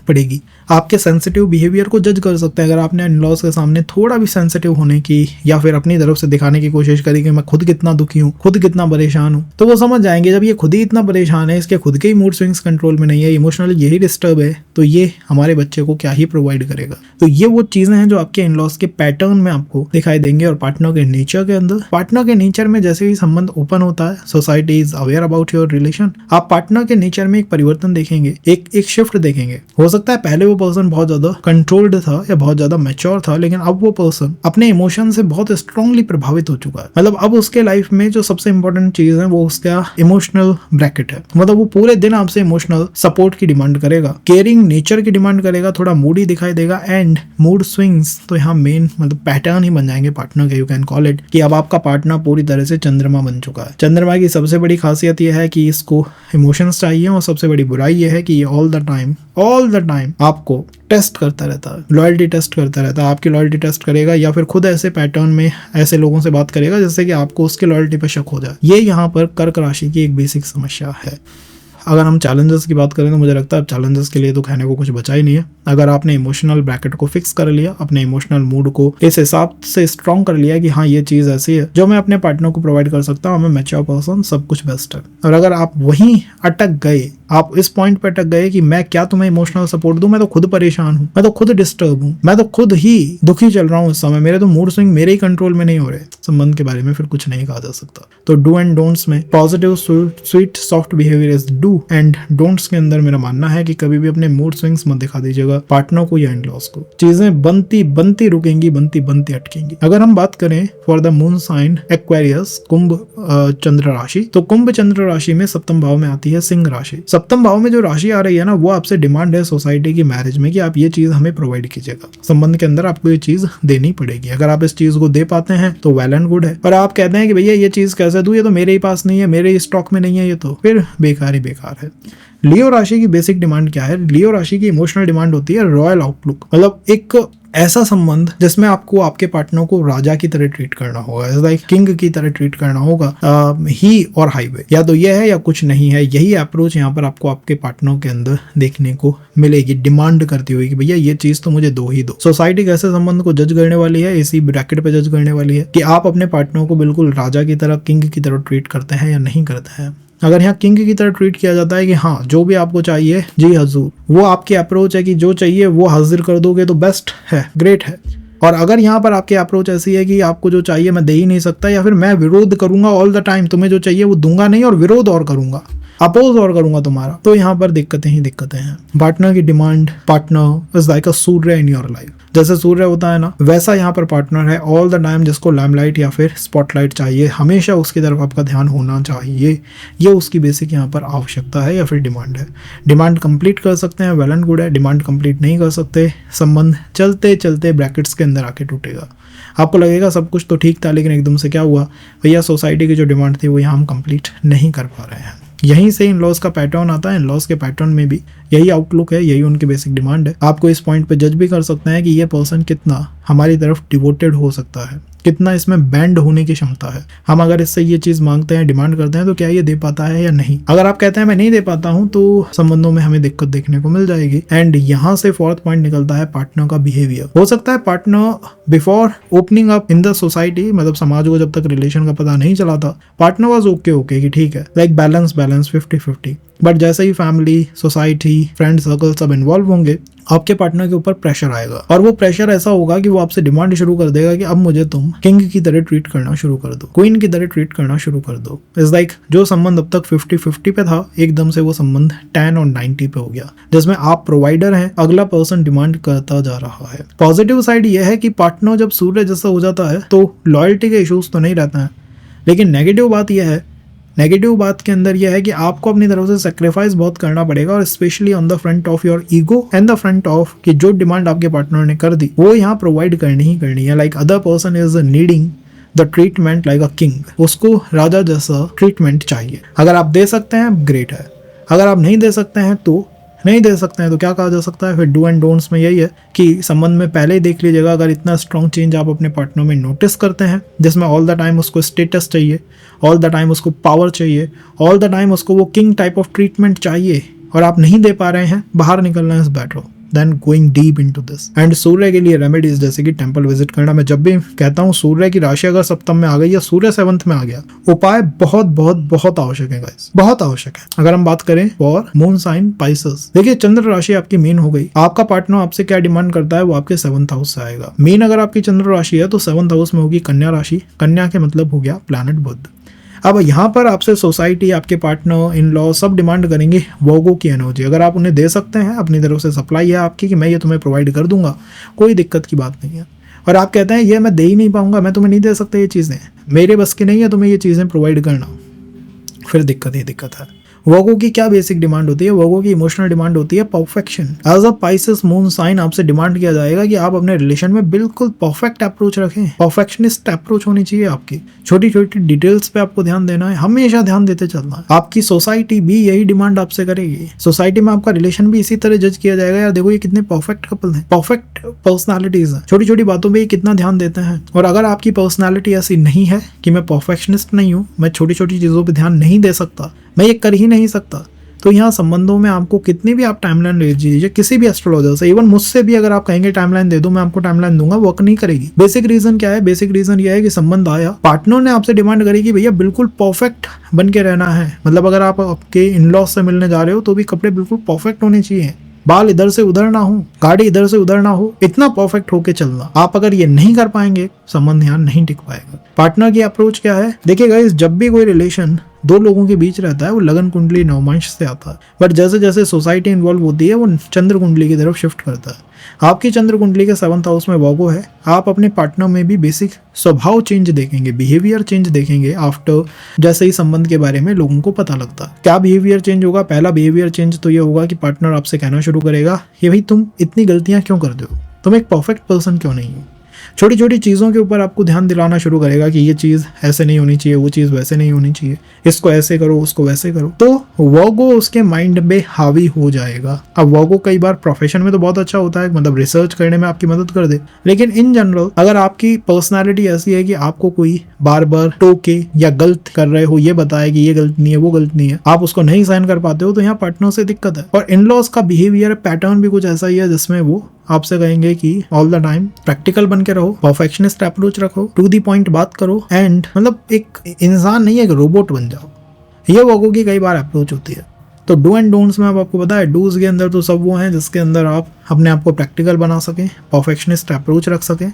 पड़ेगी। आपके सेंसिटिव बिहेवियर को जज कर सकते हैं। अगर आपने इन-लॉज के सामने थोड़ा भी सेंसिटिव होने की या फिर अपनी तरफ से दिखाने की कोशिश करी कि मैं खुद कितना दुखी हूँ, खुद कितना परेशान हूँ, तो वो समझ जाएंगे जब ये खुद ही इतना परेशान है, इसके खुद के ही मूड स्विंग्स कंट्रोल में नहीं है, इमोशनली यही डिस्टर्ब है, तो ये हमारे बच्चे को क्या ही प्रोवाइड करेगा। तो ये वो चीजें हैं जो आपके इन-लॉज के पैटर्न में आपको दिखाई देंगे। और पार्टनर के नेचर के अंदर, पार्टनर के नेचर में जैसे ही संबंध ओपन होता है, society is aware about your relation, आप पार्टनर के नेचर में एक परिवर्तन देखेंगे, एक शिफ्ट देखेंगे। हो सकता है पहले वो पर्सन बहुत ज्यादा कंट्रोल्ड था या बहुत ज्यादा मैच्योर था, लेकिन अब वो पर्सन अपने इमोशन से बहुत स्ट्रांगली प्रभावित हो चुका है। मतलब अब उसके लाइफ में जो सबसे इंपॉर्टेंट चीज है वो उसका इमोशनल ब्रैकेट है। मतलब वो पूरे दिन आपसे इमोशनल सपोर्ट की डिमांड करेगा, केयरिंग नेचर की डिमांड करेगा, थोड़ा मूडी दिखाई देगा। एंड मूड स्विंग्स तो यहाँ मेन मतलब पैटर्न ही बन जाएंगे पार्टनर के, यू कैन कॉल इट, कि अब आपका पार्टनर पूरी तरह से चंद्रमा बन चुका है। चंद्रमा की सबसे बड़ी खासियत यह है कि इसको इमोशंस चाहिए, और सबसे बड़ी बुराई यह है कि ये ऑल द टाइम आपको टेस्ट करता रहता है, लॉयल्टी टेस्ट करता रहता है। आपकी लॉयल्टी टेस्ट करेगा या फिर खुद ऐसे पैटर्न में ऐसे लोगों से बात करेगा जिससे कि आपको उसके लॉयल्टी पे शक हो जाए। ये यहाँ पर कर्क राशि की एक बेसिक समस्या है। अगर हम चैलेंजेस की बात करें तो मुझे लगता है अब चैलेंजेस के लिए तो कहने को कुछ बचा ही नहीं है। अगर आपने इमोशनल ब्रैकेट को फिक्स कर लिया, अपने इमोशनल मूड को इस हिसाब से स्ट्रॉन्ग कर लिया कि हाँ ये चीज ऐसी है जो मैं अपने पार्टनर को प्रोवाइड कर सकता हूँ, मैं मैच्योर पर्सन, सब कुछ बेस्ट है। और अगर आप वहीं अटक गए, आप इस पॉइंट पे अटक गए कि मैं क्या तुम्हें इमोशनल सपोर्ट दूं, मैं तो खुद परेशान हूं, मैं तो खुद डिस्टर्ब हूं, मैं तो खुद ही दुखी चल रहा हूं इस समय, मेरे तो मूड स्विंग मेरे ही कंट्रोल में नहीं हो रहे, संबंध के बारे में फिर कुछ नहीं कहा जा सकता। तो डू एंड डोंट्स में positive sweet soft behaviour is do, and don'ts के अंदर मेरा मानना है कि कभी भी अपने मूड स्विंग्स मत दिखा दीजिएगा पार्टनर को या इन-लॉज को। चीजें बनती रुकेंगी, बनती अटकेंगी। अगर हम बात करें for the moon sign Aquarius, Kumbh चंद्र राशि, तो कुंभ चंद्र राशि में सप्तम भाव में आती है सिंह राशि। सप्तम भाव में जो राशि आ रही है ना, वो आपसे डिमांड है सोसाइटी की मैरिज में कि आप ये चीज हमें प्रोवाइड कीजिएगा, संबंध के अंदर आपको ये चीज देनी पड़ेगी। अगर आप इस चीज को दे पाते हैं तो वेल एंड गुड है, पर आप कहते हैं कि भैया ये चीज कैसे दूं, ये तो मेरे ही पास नहीं है, मेरे स्टॉक में नहीं है, ये तो फिर बेकार ही बेकार है। लियो राशि की बेसिक डिमांड क्या है? लियो राशि की इमोशनल डिमांड होती है रॉयल आउटलुक, मतलब एक ऐसा संबंध जिसमें आपको आपके पार्टनर को राजा की तरह ट्रीट करना होगा, लाइक किंग की तरह ट्रीट करना होगा। ही और हाईवे, या तो ये है या कुछ नहीं है। यही अप्रोच यहाँ पर आपको आपके पार्टनर के अंदर देखने को मिलेगी, डिमांड करती हुई कि भैया ये चीज तो मुझे दो ही दो। सोसाइटी कैसे संबंध को जज करने वाली है, इसी ब्रैकेट पे जज करने वाली है कि आप अपने पार्टनर को बिल्कुल राजा की तरह, किंग की तरह ट्रीट करते हैं या नहीं करते हैं। अगर यहाँ किंग की तरह ट्रीट किया जाता है कि हाँ जो भी आपको चाहिए जी हजूर, वो आपकी अप्रोच है कि जो चाहिए वो हाजिर कर दोगे तो बेस्ट है, ग्रेट है। और अगर यहाँ पर आपकी अप्रोच ऐसी है कि आपको जो चाहिए मैं दे ही नहीं सकता, या फिर मैं विरोध करूंगा ऑल द टाइम, तुम्हें जो चाहिए वो दूंगा नहीं और विरोध और करूंगा, अपोज और करूंगा तुम्हारा, तो यहाँ पर दिक्कतें ही दिक्कतें हैं। पार्टनर की demand, partner is like a Surya in your life. जैसे सूर्य होता है ना, वैसा यहाँ पर पार्टनर है ऑल द टाइम, जिसको लैम्पलाइट या फिर स्पॉटलाइट चाहिए, हमेशा उसकी तरफ आपका ध्यान होना चाहिए। ये उसकी बेसिक यहाँ पर आवश्यकता है या फिर डिमांड है। डिमांड कंप्लीट कर सकते हैं, वेल एंड गुड है। डिमांड कंप्लीट नहीं कर सकते, संबंध चलते चलते ब्रैकेट्स के अंदर आके टूटेगा। आपको लगेगा सब कुछ तो ठीक था, लेकिन एकदम से क्या हुआ, भैया सोसाइटी की जो डिमांड थी वो यहाँ हम कंप्लीट नहीं कर पा रहे हैं। यहीं से इन-लॉज का पैटर्न आता है। इन-लॉज के पैटर्न में भी यही आउटलुक है, यही उनकी बेसिक डिमांड है। आपको इस पॉइंट पे जज भी कर सकते हैं कि ये पर्सन कितना हमारी तरफ डिवोटेड हो सकता है, कितना इसमें बैंड होने की क्षमता है। हम अगर इससे ये चीज मांगते हैं, डिमांड करते हैं, तो क्या ये दे पाता है या नहीं। अगर आप कहते हैं मैं नहीं दे पाता हूं, तो संबंधों में हमें दिक्कत देखने को मिल जाएगी। एंड यहाँ से फोर्थ पॉइंट निकलता है पार्टनर का बिहेवियर। हो सकता है partner before opening up in the society, मतलब समाज को जब तक रिलेशन का पता नहीं चला था, पार्टनर वाज ओके कि ठीक है, लाइक बैलेंस 50-50। बट जैसे ही फैमिली, सोसाइटी, फ्रेंड सर्कल सब इन्वॉल्व होंगे, आपके पार्टनर के ऊपर प्रेशर आएगा। और वो प्रेशर ऐसा होगा कि वो आपसे डिमांड शुरू कर देगा कि अब मुझे तुम किंग की तरह ट्रीट करना शुरू कर दो, क्वीन की तरह ट्रीट करना शुरू कर दो। इट्स लाइक जो संबंध अब तक 50-50 पे था, एकदम से वो संबंध 10 और 90 पे हो गया, जिसमें आप प्रोवाइडर हैं, अगला पर्सन डिमांड करता जा रहा है। पॉजिटिव साइड ये है कि पार्टनर जब सूर्य जैसा हो जाता है तो लॉयल्टी के इश्यूज तो नहीं रहते हैं। लेकिन नेगेटिव बात के अंदर यह है कि आपको अपनी तरफ से सेक्रीफाइस बहुत करना पड़ेगा, और specially on the front of your ego and the front of कि जो डिमांड आपके पार्टनर ने कर दी वो यहाँ प्रोवाइड करनी ही करनी है। Like other person is needing the treatment like a king, उसको राजा जैसा ट्रीटमेंट चाहिए। अगर आप दे सकते हैं ग्रेट है, अगर आप नहीं दे सकते हैं तो नहीं दे सकते हैं। तो क्या कहा जा सकता है फिर? डू एंड डोंट्स में यही है कि संबंध में पहले ही देख लीजिएगा, अगर इतना स्ट्रॉन्ग चेंज आप अपने पार्टनर में नोटिस करते हैं, जिसमें ऑल द टाइम उसको स्टेटस चाहिए, ऑल द टाइम उसको पावर चाहिए, ऑल द टाइम उसको वो किंग टाइप ऑफ ट्रीटमेंट चाहिए, और आप नहीं दे पा रहे हैं, बाहर निकलना is better than going deep into this. And Surya के लिए रेमेडीज जैसे कि टेंपल विजिट करना। मैं जब भी कहता हूँ सूर्य की राशि अगर सप्तम में आ गई या सूर्य 7th में आ गया, उपाय बहुत बहुत बहुत आवश्यक है गाइस, बहुत आवश्यक है। अगर हम बात करें फॉर मून साइन पाइसेस, देखिए चंद्र राशि आपकी मीन हो गई, आपका पार्टनर आपसे क्या डिमांड करता है वो आपके 7th हाउस से आएगा। मीन अगर आपकी चंद्र राशि है तो 7th हाउस में होगी कन्या राशि, कन्या के मतलब हो गया प्लैनेट बुध। अब यहाँ पर आपसे सोसाइटी, आपके पार्टनर, इन लॉ सब डिमांड करेंगे वोगो की एनर्जी। अगर आप उन्हें दे सकते हैं, अपनी तरफ से सप्लाई है आपकी कि मैं ये तुम्हें प्रोवाइड कर दूंगा, कोई दिक्कत की बात नहीं है। और आप कहते हैं ये मैं दे ही नहीं पाऊंगा, मैं तुम्हें नहीं दे सकता, ये चीज़ें मेरे बस की नहीं है तुम्हें ये चीज़ें प्रोवाइड करना, फिर दिक्कत ही दिक्कत है। वर्गो की क्या बेसिक डिमांड होती है? वर्गो की इमोशनल डिमांड होती है perfection. As a Pisces moon sign आपसे डिमांड किया जाएगा कि आप अपने रिलेशन में बिल्कुल परफेक्ट अप्रोच रखें, परफेक्शनिस्ट अप्रोच होनी चाहिए आपकी। छोटी छोटी डिटेल्स पे आपको ध्यान देना है, हमेशा ध्यान देते चलना है। आपकी सोसाइटी भी यही डिमांड आपसे करेगी, सोसाइटी में आपका रिलेशन भी इसी तरह जज किया जाएगा, यार देखो ये कितने परफेक्ट कपल हैं, परफेक्ट पर्सनालिटीज हैं, छोटी छोटी बातों पे कितना ध्यान देते हैं। और अगर आपकी पर्सनालिटी ऐसी नहीं है कि मैं परफेक्शनिस्ट नहीं हूँ, मैं छोटी छोटी चीजों पे ध्यान नहीं दे सकता, मैं ये कर ही नहीं सकता, तो यहाँ संबंधों में आपको कितनी भी आप टाइमलाइन ले लीजिए, किसी भी एस्ट्रोलॉजर से, इवन मुझसे भी अगर आप कहेंगे टाइमलाइन दे दो, मैं आपको टाइमलाइन दूंगा, वर्क नहीं करेगी। बेसिक रीजन क्या है? बेसिक रीजन ये है कि संबंध आया, पार्टनर ने आपसे डिमांड करी कि भैया बिल्कुल परफेक्ट बन के रहना है। मतलब अगर आप आपके इन लॉज से मिलने जा रहे हो तो भी कपड़े बिल्कुल परफेक्ट होने चाहिए, बाल इधर से उधर ना हो, गाड़ी इधर से उधर ना हो, इतना परफेक्ट होके चलना। आप अगर ये नहीं कर पाएंगे, संबंध यहाँ नहीं टिक पाएगा। पार्टनर की अप्रोच क्या है? देखिए गाइस, जब भी कोई रिलेशन दो लोगों के बीच रहता है वो लगन कुंडली नवमांश से आता है, बट जैसे जैसे सोसाइटी इन्वॉल्व होती है वो चंद्र कुंडली की तरफ शिफ्ट करता है। आपकी चंद्र कुंडली के 7th हाउस में वर्गो है, आप अपने पार्टनर में भी बेसिक स्वभाव चेंज देखेंगे, बिहेवियर चेंज देखेंगे आफ्टर जैसे ही संबंध के बारे में लोगों को पता लगता है। क्या बिहेवियर चेंज होगा? पहला बिहेवियर चेंज तो ये होगा कि पार्टनर आपसे कहना शुरू करेगा ये भाई तुम इतनी गलतियां क्यों करते हो, तुम एक परफेक्ट पर्सन क्यों नहीं हो। छोटी छोटी चीज़ों के ऊपर आपको ध्यान दिलाना शुरू करेगा कि ये चीज़ ऐसे नहीं होनी चाहिए, वो चीज़ वैसे नहीं होनी चाहिए, इसको ऐसे करो, उसको वैसे करो, तो वर्गो उसके माइंड में हावी हो जाएगा। अब वर्गो कई बार प्रोफेशन में तो बहुत अच्छा होता है, मतलब रिसर्च करने में आपकी मदद कर दे, लेकिन इन जनरल अगर आपकी पर्सनैलिटी ऐसी है कि आपको कोई बार बार टोके या गलत कर रहे हो ये बताए कि ये गलत नहीं है, वो गलत नहीं है, आप उसको नहीं सहन कर पाते हो, तो यहाँ पार्टनर से दिक्कत है। और इन लॉज का बिहेवियर पैटर्न भी कुछ ऐसा ही है जिसमें वो आपसे कहेंगे कि ऑल द टाइम प्रैक्टिकल बन के रहो, परफेक्शनिस्ट अप्रोच रखो, टू दी पॉइंट बात करो, एंड मतलब एक इंसान नहीं है, एक रोबोट बन जाओ। ये वर्गो की कई बार अप्रोच होती है। तो डू एंड डोंट्स में अब आपको पता है, डूज के अंदर तो सब वो हैं जिसके अंदर आप अपने आप को प्रैक्टिकल बना सकें, परफेक्शनिस्ट अप्रोच रख सकें,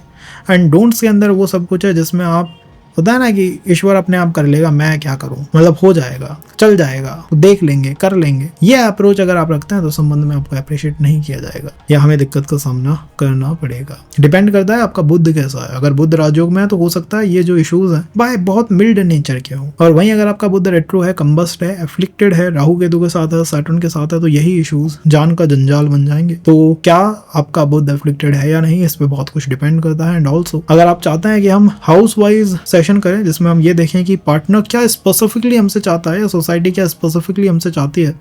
एंड डोंट्स के अंदर वो सब कुछ है जिसमें आप होता है ना कि ईश्वर अपने आप कर लेगा, मैं क्या करूं, मतलब हो जाएगा, चल जाएगा, देख लेंगे, कर लेंगे। ये अप्रोच अगर आप रखते हैं तो संबंध में आपको अप्रिशिएट नहीं किया जाएगा या हमें दिक्कत का सामना करना पड़ेगा। डिपेंड करता है आपका बुध कैसा है। अगर बुध राजयोग में है तो हो सकता है ये जो इश्यूज हैं भाई बहुत मिल्ड नेचर के हो, और वहीं अगर आपका बुध रेट्रो है, कंबस्ट है, एफ्लिक्टेड है, राहु केतु के साथ है, सैटर्न के साथ है, तो यही इश्यूज जान का जंजाल बन जाएंगे। तो क्या आपका बुध एफ्लिक्टेड है या नहीं, इस पे बहुत कुछ डिपेंड करता है। एंड ऑल्सो अगर आप चाहते हैं कि हम हाउस वाइज सेशन करें जिसमें हम ये देखें कि पार्टनर क्या स्पेसिफिकली हमसे चाहता है या सोसाइटी क्या स्पेसिफिकली हमसे चाहती है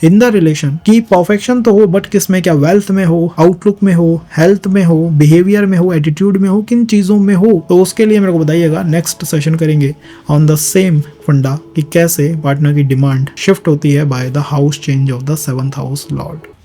इन द रिलेशन। कि परफेक्शन तो हो बट किस में, क्या वेल्थ में हो, आउटलुक में हो, हेल्थ में हो, बिहेवियर में हो, एटीट्यूड में हो, किन चीज़ों में हो। तो उसके लिए मेरे को बताइएगा, नेक्स्ट सेशन करेंगे ऑन द सेम फंडा कि कैसे पार्टनर की डिमांड शिफ्ट होती है by the house change of the 7th house Lord.